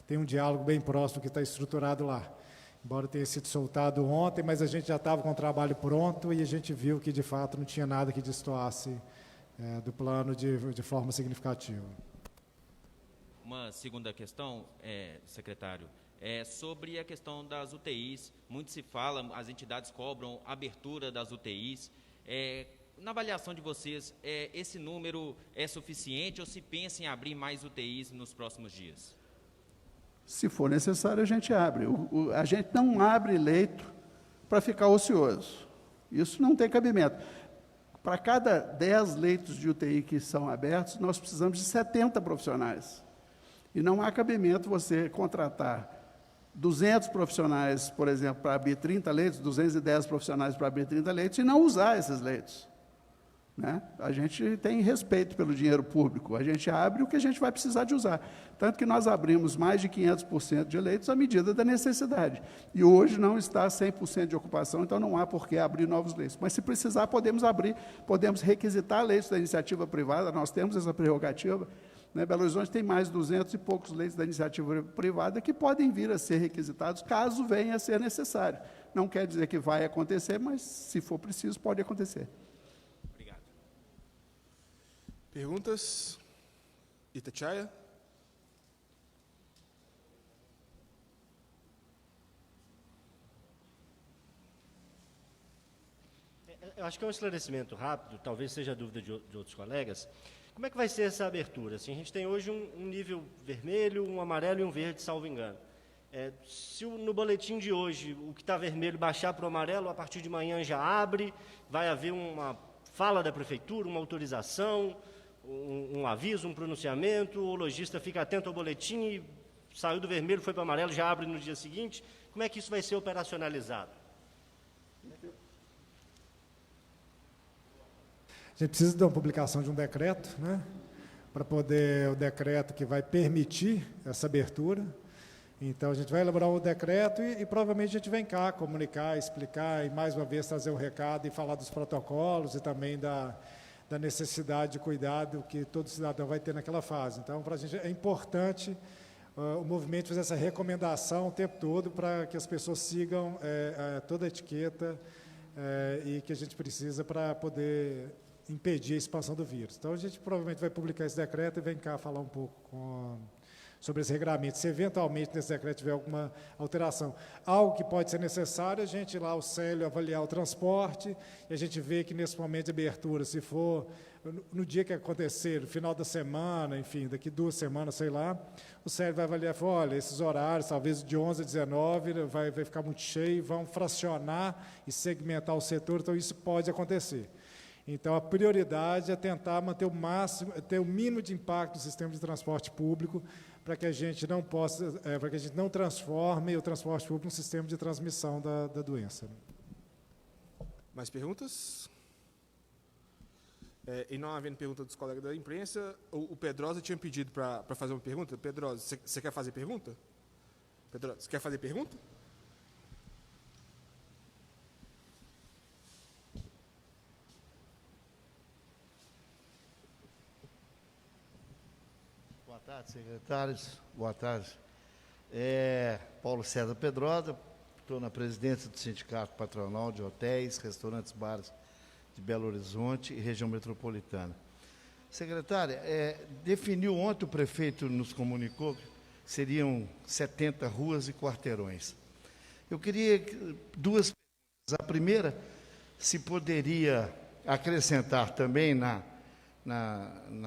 tem um diálogo bem próximo que está estruturado lá. Embora tenha sido soltado ontem, mas a gente já estava com o trabalho pronto e a gente viu que, de fato, não tinha nada que destoasse do plano de forma significativa. Uma segunda questão, secretário, sobre a questão das UTIs. Muito se fala, as entidades cobram abertura das UTIs. Na avaliação de vocês, esse número é suficiente ou se pensa em abrir mais UTIs nos próximos dias? Se for necessário, a gente abre. A gente não abre leito para ficar ocioso. Isso não tem cabimento. Para cada 10 leitos de UTI que são abertos, nós precisamos de 70 profissionais. E não há cabimento você contratar 200 profissionais, por exemplo, para abrir 30 leitos, 210 profissionais para abrir 30 leitos, e não usar esses leitos. Né? A gente tem respeito pelo dinheiro público, a gente abre o que a gente vai precisar de usar. Tanto que nós abrimos mais de 500% de leitos à medida da necessidade. E hoje não está 100% de ocupação, então não há por que abrir novos leitos. Mas se precisar, podemos abrir, podemos requisitar leitos da iniciativa privada, nós temos essa prerrogativa. Belo Horizonte tem mais de 200 e poucos leitos da iniciativa privada que podem vir a ser requisitados caso venha a ser necessário. Não quer dizer que vai acontecer, mas, se for preciso, pode acontecer. Obrigado. Perguntas? Itatiaia? Eu acho que é um esclarecimento rápido, talvez seja a dúvida de outros colegas. Como é que vai ser essa abertura? Assim, a gente tem hoje um nível vermelho, um amarelo e um verde, salvo engano. Se no boletim de hoje o que está vermelho baixar para o amarelo, a partir de manhã já abre, vai haver uma fala da prefeitura, uma autorização, um aviso, um pronunciamento, o lojista fica atento ao boletim e saiu do vermelho, foi para o amarelo, já abre no dia seguinte. Como é que isso vai ser operacionalizado? A gente precisa de uma publicação de um decreto, né, para poder, o decreto que vai permitir essa abertura. Então, a gente vai elaborar o decreto e provavelmente a gente vem cá comunicar, explicar e, mais uma vez, trazer o recado e falar dos protocolos e também da necessidade de cuidado que todo cidadão vai ter naquela fase. Então, para a gente é importante o movimento fazer essa recomendação o tempo todo para que as pessoas sigam toda a etiqueta e que a gente precisa para poder impedir a expansão do vírus. Então, a gente provavelmente vai publicar esse decreto e vem cá falar um pouco sobre esse regramento. Se eventualmente nesse decreto tiver alguma alteração, algo que pode ser necessário, a gente lá, o Célio, avaliar o transporte, e a gente vê que nesse momento de abertura, se for no dia que acontecer, no final da semana, enfim, daqui 2 semanas, sei lá, o Célio vai avaliar e falar, olha, esses horários, talvez de 11 a 19, vai ficar muito cheio, vão fracionar e segmentar o setor, então isso pode acontecer. Então, a prioridade é tentar manter o máximo, ter o mínimo de impacto no sistema de transporte público, para que a gente não possa, para que a gente não transforme o transporte público num sistema de transmissão da doença. Mais perguntas? E não havendo pergunta dos colegas da imprensa, o Pedrosa tinha pedido para fazer uma pergunta. Pedrosa, você quer fazer pergunta? Pedrosa, você quer fazer pergunta? Boa tarde, secretários. Boa tarde. Paulo César Pedrosa, estou na presidência do Sindicato Patronal de Hotéis, Restaurantes, Bares de Belo Horizonte e região metropolitana. Secretária, definiu ontem, o prefeito nos comunicou que seriam 70 ruas e quarteirões. Eu queria 2 perguntas. A primeira, se poderia acrescentar também na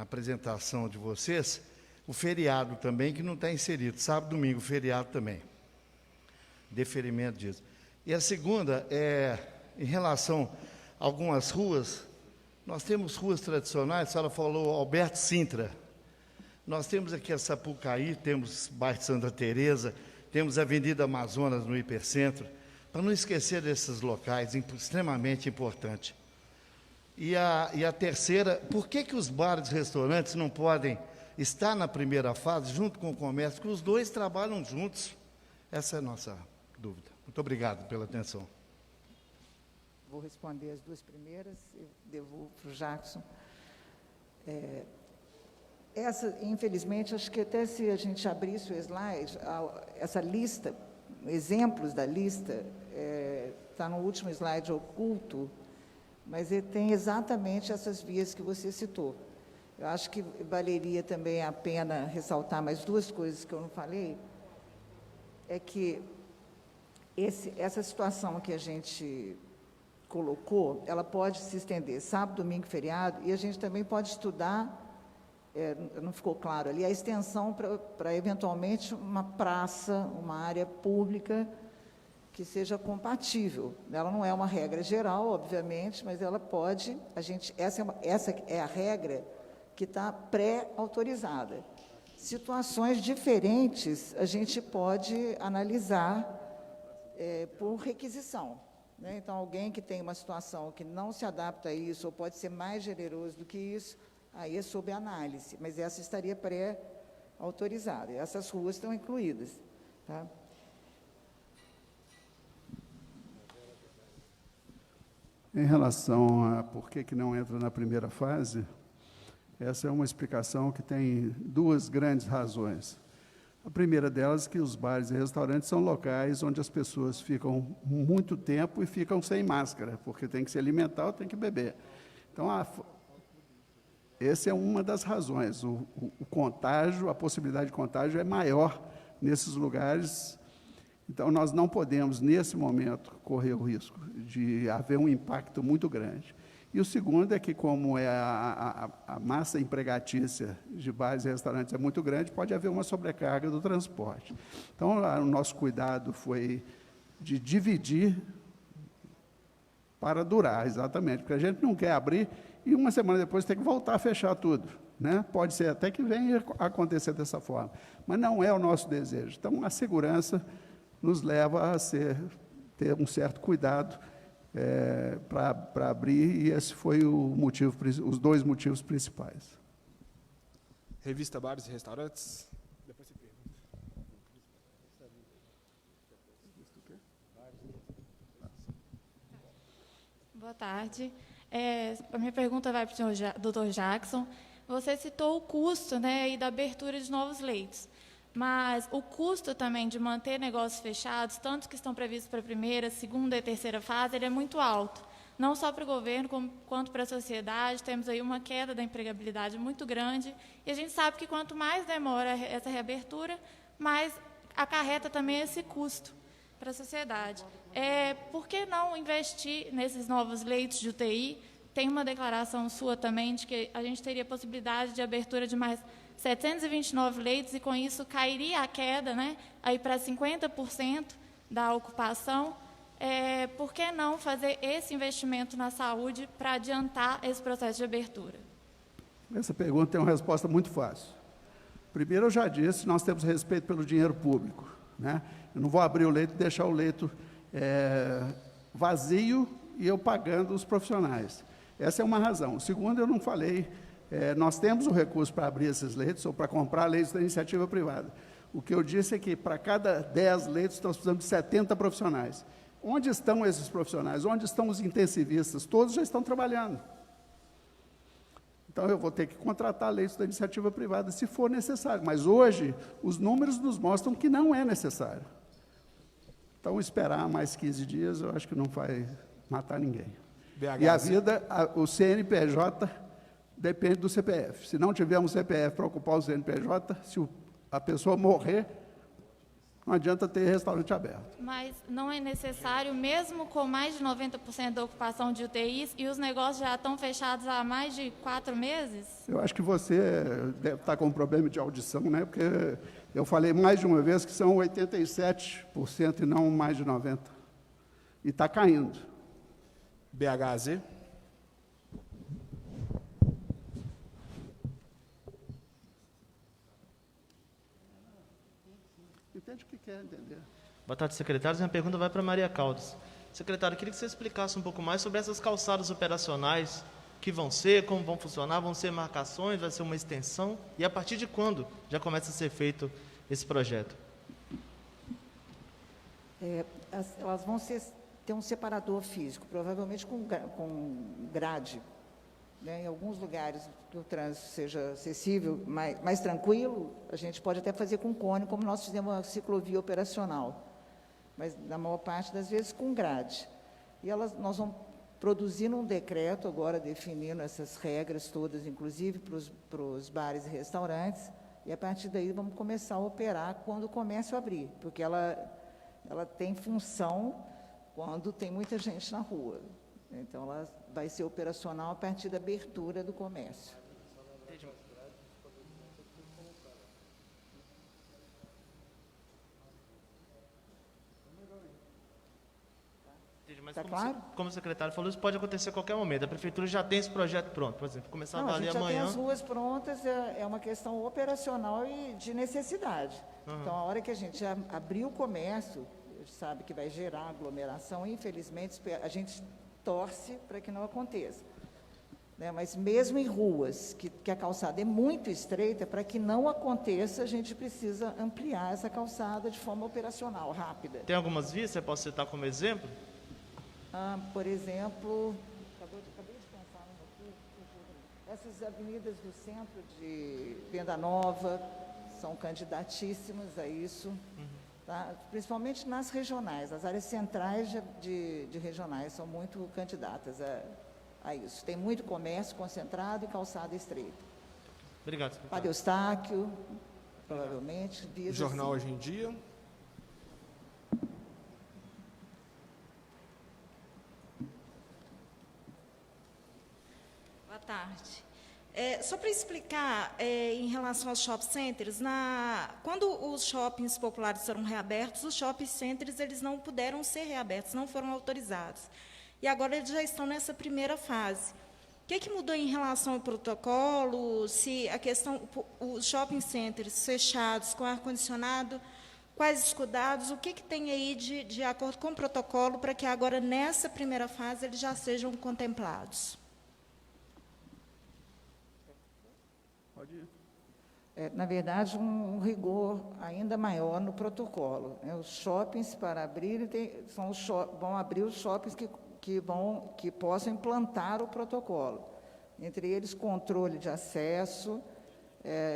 apresentação de vocês, o feriado também, que não está inserido, sábado e domingo, feriado também. deferimento disso. E a segunda é em relação a algumas ruas. Nós temos ruas tradicionais, a senhora falou Alberto Sintra. Nós temos aqui a Sapucaí, temos bairro Santa Teresa, temos a Avenida Amazonas no Hipercentro, para não esquecer desses locais extremamente importantes. E a terceira, por que os bares e restaurantes não podem estar na primeira fase junto com o comércio, porque os dois trabalham juntos? Essa é a nossa dúvida. Muito obrigado pela atenção. Vou responder as duas primeiras e devolvo para o Jackson. Infelizmente, acho que até se a gente abrisse o slide, essa lista, exemplos da lista, está no último slide oculto, mas ele tem exatamente essas vias que você citou. Eu acho que valeria também a pena ressaltar mais duas coisas que eu não falei, é que essa situação que a gente colocou, ela pode se estender sábado, domingo, feriado, e a gente também pode estudar, não ficou claro ali, a extensão para eventualmente uma praça, uma área pública que seja compatível. Ela não é uma regra geral, obviamente, mas ela pode, essa é a regra que está pré-autorizada. Situações diferentes a gente pode analisar por requisição, né? Então, alguém que tem uma situação que não se adapta a isso, ou pode ser mais generoso do que isso, aí é sob análise, mas essa estaria pré-autorizada. Essas ruas estão incluídas. Tá? Em relação a por que não entra na primeira fase, essa é uma explicação que tem duas grandes razões. A primeira delas é que os bares e restaurantes são locais onde as pessoas ficam muito tempo e ficam sem máscara, porque tem que se alimentar ou tem que beber. Então, essa é uma das razões. O contágio, a possibilidade de contágio é maior nesses lugares. Então, nós não podemos, nesse momento, correr o risco de haver um impacto muito grande. E o segundo é que, como a massa empregatícia de bares e restaurantes é muito grande, pode haver uma sobrecarga do transporte. Então, o nosso cuidado foi de dividir para durar, exatamente, porque a gente não quer abrir e uma semana depois tem que voltar a fechar tudo, né? Pode ser até que venha a acontecer dessa forma, mas não é o nosso desejo. Então, a segurança nos leva a ter um certo cuidado para abrir, e esse foi os dois motivos principais. Revista Bares e Restaurantes. Depois você pergunta. Boa tarde. A minha pergunta vai para o senhor Dr. Jackson. Você citou o custo, né, e da abertura de novos leitos. Mas o custo também de manter negócios fechados, tanto que estão previstos para a primeira, segunda e terceira fase, ele é muito alto. Não só para o governo, quanto para a sociedade. Temos aí uma queda da empregabilidade muito grande. E a gente sabe que quanto mais demora essa reabertura, mais acarreta também esse custo para a sociedade. Por que não investir nesses novos leitos de UTI? Tem uma declaração sua também de que a gente teria possibilidade de abertura de mais 729 leitos, e com isso cairia a queda, né, aí para 50% da ocupação. Por que não fazer esse investimento na saúde para adiantar esse processo de abertura? Essa pergunta tem uma resposta muito fácil. Primeiro, eu já disse, nós temos respeito pelo dinheiro público, né? Eu não vou abrir o leito e deixar o leito vazio e eu pagando os profissionais. Essa é uma razão. Segundo, eu não falei... nós temos o recurso para abrir esses leitos ou para comprar leitos da iniciativa privada. O que eu disse é que, para cada 10 leitos, nós precisamos de 70 profissionais. Onde estão esses profissionais? Onde estão os intensivistas? Todos já estão trabalhando. Então, eu vou ter que contratar leitos da iniciativa privada, se for necessário. Mas, hoje, os números nos mostram que não é necessário. Então, esperar mais 15 dias, eu acho que não vai matar ninguém. BH, e a vida, o CNPJ... depende do CPF. Se não tivermos CPF para ocupar o CNPJ, se a pessoa morrer, não adianta ter restaurante aberto. Mas não é necessário, mesmo com mais de 90% da ocupação de UTIs, e os negócios já estão fechados há mais de 4 meses? Eu acho que você deve estar com um problema de audição, né? Porque Eu falei mais de uma vez que são 87% e não mais de 90%. E está caindo. BHZ. Entende o que quer entender. Boa tarde, secretários. Minha pergunta vai para Maria Caldas. Secretário, eu queria que você explicasse um pouco mais sobre essas calçadas operacionais, que vão ser, como vão funcionar, vão ser marcações, vai ser uma extensão, e a partir de quando já começa a ser feito esse projeto? Elas vão ter um separador físico, provavelmente com grade. Né? Em alguns lugares que o trânsito seja acessível, mais tranquilo, a gente pode até fazer com cone, como nós fizemos a ciclovia operacional. Mas, na maior parte das vezes, com grade. E nós vamos produzindo um decreto agora, definindo essas regras todas, inclusive para os bares e restaurantes, e, a partir daí, vamos começar a operar quando o comércio abrir, porque ela tem função quando tem muita gente na rua. Então, ela vai ser operacional a partir da abertura do comércio. Mas tá claro? Como o secretário falou, isso pode acontecer a qualquer momento. A prefeitura já tem esse projeto pronto, por exemplo, começar a valer a gente amanhã. Já tem as ruas prontas, é uma questão operacional e de necessidade. Então, a hora que a gente abrir o comércio, a gente sabe que vai gerar aglomeração, e, infelizmente, a gente torce para que não aconteça. Né? Mas mesmo em ruas que a calçada é muito estreita, para que não aconteça, a gente precisa ampliar essa calçada de forma operacional, rápida. Tem algumas vias, você pode citar como exemplo? Por exemplo, acabei de pensar aqui, essas avenidas do centro de Venda Nova são candidatíssimas a isso, tá? Principalmente nas regionais, as áreas centrais de regionais são muito candidatas a isso. Tem muito comércio concentrado e calçada estreita. Obrigado, secretário. Padre Eustáquio, provavelmente. Jornal assim. Hoje em Dia. Boa tarde. Só para explicar, em relação aos shopping centers, quando os shoppings populares foram reabertos, os shopping centers eles não puderam ser reabertos, não foram autorizados. E agora eles já estão nessa primeira fase. O que mudou em relação ao protocolo? Se a questão, os shopping centers fechados com ar-condicionado, quais os cuidados? O que tem aí de acordo com o protocolo para que agora, nessa primeira fase, eles já sejam contemplados? Pode ir. Na verdade, um rigor ainda maior no protocolo. Né? Os shoppings, para abrir, vão abrir os shoppings que possam implantar o protocolo. Entre eles, controle de acesso,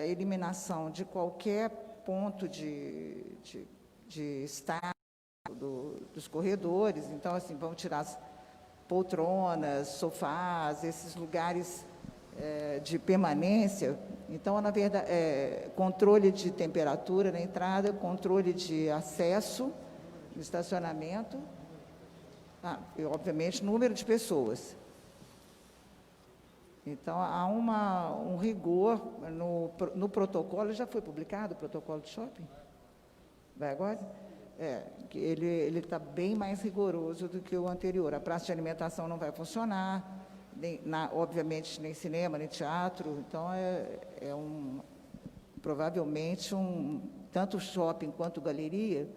eliminação de qualquer ponto de estar dos corredores. Então, assim, vão tirar as poltronas, sofás, esses lugares de permanência. Então, na verdade, controle de temperatura na entrada, controle de acesso no estacionamento, e, obviamente, número de pessoas. Então, há um rigor no protocolo. Já foi publicado o protocolo de shopping? Vai agora? Que ele está bem mais rigoroso do que o anterior. A praça de alimentação não vai funcionar, obviamente, nem cinema, nem teatro. Então, provavelmente, tanto shopping quanto galeria,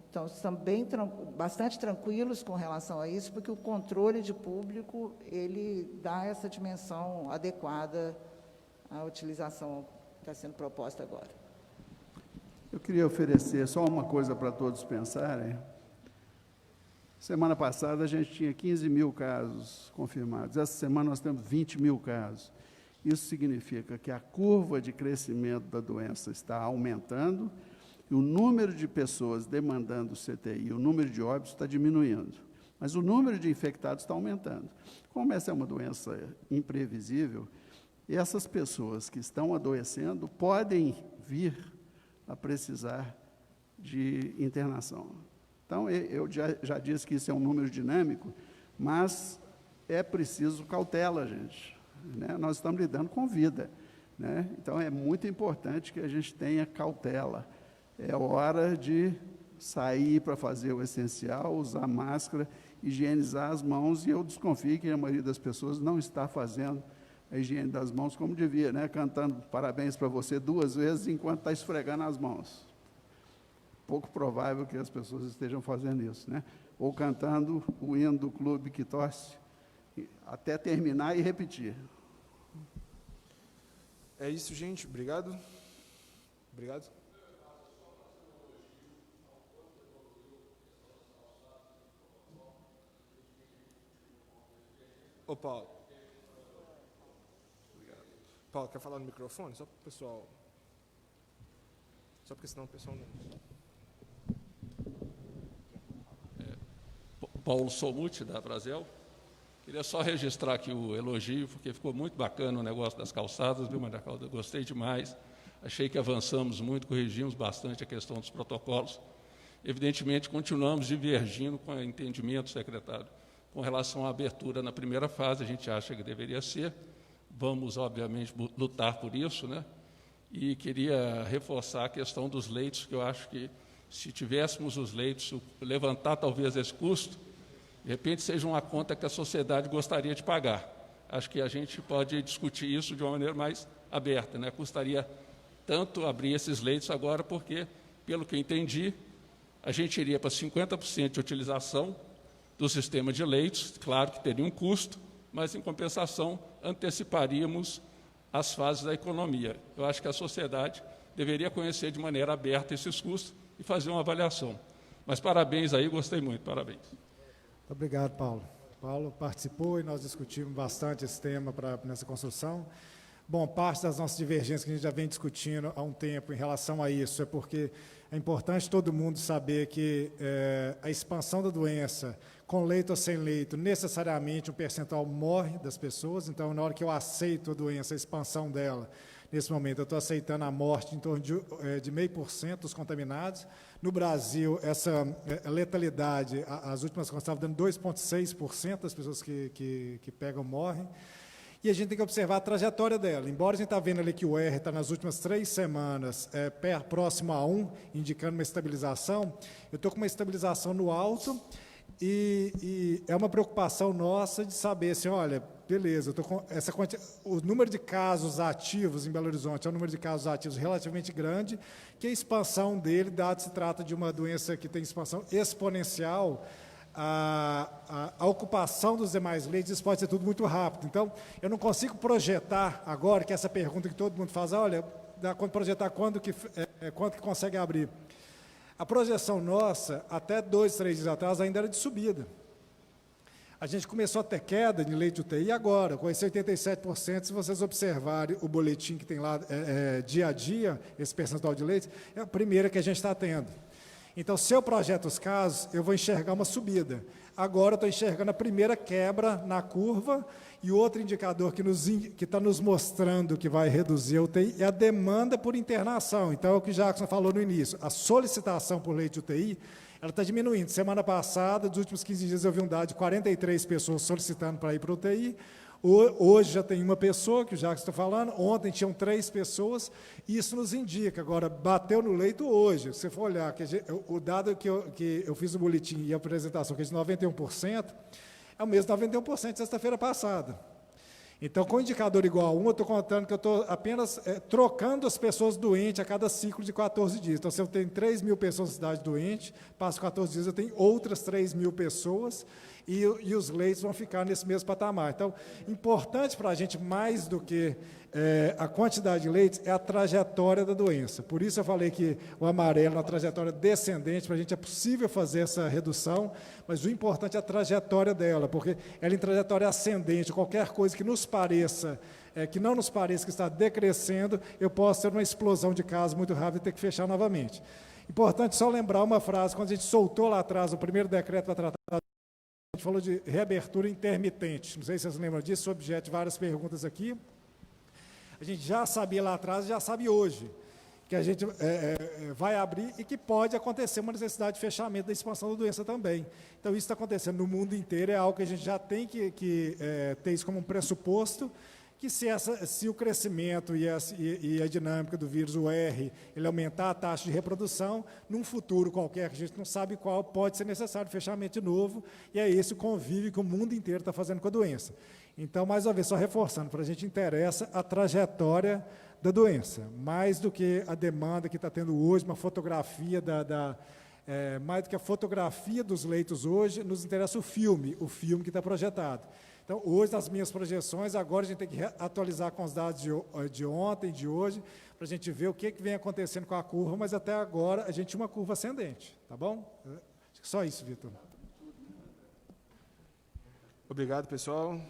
estamos bastante tranquilos com relação a isso, porque o controle de público, ele dá essa dimensão adequada à utilização que está sendo proposta agora. Eu queria oferecer só uma coisa para todos pensarem. Semana passada, a gente tinha 15 mil casos confirmados. Essa semana, nós temos 20 mil casos. Isso significa que a curva de crescimento da doença está aumentando e o número de pessoas demandando CTI, o número de óbitos está diminuindo. Mas o número de infectados está aumentando. Como essa é uma doença imprevisível, essas pessoas que estão adoecendo podem vir a precisar de internação. Então, eu já disse que isso é um número dinâmico, mas é preciso cautela, gente. Né? Nós estamos lidando com vida. né? Então, é muito importante que a gente tenha cautela. É hora de sair para fazer o essencial, usar máscara, higienizar as mãos, e eu desconfio que a maioria das pessoas não está fazendo a higiene das mãos como devia, né? Cantando parabéns para você 2 vezes enquanto está esfregando as mãos. Pouco provável que as pessoas estejam fazendo isso, né? Ou cantando o hino do clube que torce, até terminar e repetir. É isso, gente. Obrigado. Obrigado. Ô, Paulo. Obrigado. Paulo, quer falar no microfone? Só para o pessoal... Só porque senão o pessoal não... Paulo Somuti, da Brasel. Queria só registrar aqui o elogio, porque ficou muito bacana o negócio das calçadas, viu, Maria Cláudia? Gostei demais. Achei que avançamos muito, corrigimos bastante a questão dos protocolos. Evidentemente, continuamos divergindo com o entendimento, secretário, com relação à abertura na primeira fase, a gente acha que deveria ser. Vamos, obviamente, lutar por isso, né? E queria reforçar a questão dos leitos, que eu acho que, se tivéssemos os leitos, levantar talvez esse custo, de repente seja uma conta que a sociedade gostaria de pagar. Acho que a gente pode discutir isso de uma maneira mais aberta, né? Custaria tanto abrir esses leitos agora, porque, pelo que eu entendi, a gente iria para 50% de utilização do sistema de leitos, claro que teria um custo, mas, em compensação, anteciparíamos as fases da economia. Eu acho que a sociedade deveria conhecer de maneira aberta esses custos e fazer uma avaliação. Mas parabéns aí, gostei muito, parabéns. Muito obrigado, Paulo. Paulo participou e nós discutimos bastante esse tema nessa construção. Bom, parte das nossas divergências que a gente já vem discutindo há um tempo em relação a isso é porque é importante todo mundo saber que a expansão da doença, com leito ou sem leito, necessariamente um percentual morre das pessoas. Então, na hora que eu aceito a doença, a expansão dela, nesse momento, eu estou aceitando a morte em torno de 0,5% dos contaminados. No Brasil, essa letalidade, as últimas contas estavam dando 2,6% das pessoas que pegam morrem. E a gente tem que observar a trajetória dela. Embora a gente está vendo ali que o R está nas últimas 3 semanas próximo a 1, indicando uma estabilização, eu estou com uma estabilização no alto e é uma preocupação nossa de saber assim, olha, beleza, eu tô com o número de casos ativos em Belo Horizonte é um número de casos ativos relativamente grande, que a expansão dele, dado se trata de uma doença que tem expansão exponencial, a ocupação dos demais leitos, isso pode ser tudo muito rápido. Então, eu não consigo projetar agora, que essa pergunta que todo mundo faz, olha, projetar quando que consegue abrir. A projeção nossa, até 2, 3 dias atrás, ainda era de subida. A gente começou a ter queda de leite de UTI agora, com esse 87%, se vocês observarem o boletim que tem lá dia a dia, esse percentual de leitos, é a primeira que a gente está tendo. Então, se eu projeto os casos, eu vou enxergar uma subida. Agora, eu estou enxergando a primeira quebra na curva, e outro indicador que está nos mostrando que vai reduzir a UTI é a demanda por internação. Então, é o que o Jackson falou no início, a solicitação por leite de UTI, ela está diminuindo. Semana passada, dos últimos 15 dias, eu vi um dado de 43 pessoas solicitando para ir para a UTI. Hoje já tem uma pessoa, que o Jackson está falando, ontem tinham 3 pessoas, e isso nos indica. Agora, bateu no leito hoje. Se você for olhar, o dado que eu fiz no boletim e a apresentação, que é de 91%, é o mesmo 91% de sexta-feira passada. Então, com indicador igual a 1, eu estou contando que eu estou apenas trocando as pessoas doentes a cada ciclo de 14 dias. Então, se eu tenho 3 mil pessoas na cidade doentes, passo 14 dias, eu tenho outras 3 mil pessoas, e os leitos vão ficar nesse mesmo patamar. Então, importante para a gente, mais do que a quantidade de leitos, é a trajetória da doença. Por isso eu falei que o amarelo, na trajetória descendente, para a gente é possível fazer essa redução, mas o importante é a trajetória dela, porque ela em trajetória ascendente, qualquer coisa que nos pareça, que não nos pareça que está decrescendo, eu posso ter uma explosão de casos muito rápido e ter que fechar novamente. Importante só lembrar uma frase, quando a gente soltou lá atrás o primeiro decreto para tratar, a gente falou de reabertura intermitente. Não sei se vocês lembram disso, objeto de várias perguntas aqui. A gente já sabia lá atrás, já sabe hoje, que a gente vai abrir e que pode acontecer uma necessidade de fechamento da expansão da doença também. Então, isso está acontecendo no mundo inteiro, é algo que a gente já tem que ter isso como um pressuposto, que se o crescimento e a dinâmica do vírus, o R, ele aumentar a taxa de reprodução, num futuro qualquer, que a gente não sabe qual, pode ser necessário fechamento de novo, e é esse o convívio que o mundo inteiro está fazendo com a doença. Então, mais uma vez, só reforçando, para a gente interessa a trajetória da doença, mais do que a demanda que está tendo hoje, uma fotografia mais do que a fotografia dos leitos hoje, nos interessa o filme que está projetado. Então, hoje, nas minhas projeções, agora a gente tem que atualizar com os dados de ontem, de hoje, para a gente ver o que vem acontecendo com a curva, mas até agora a gente tinha uma curva ascendente, tá bom? Acho que só isso, Vitor. Obrigado, pessoal.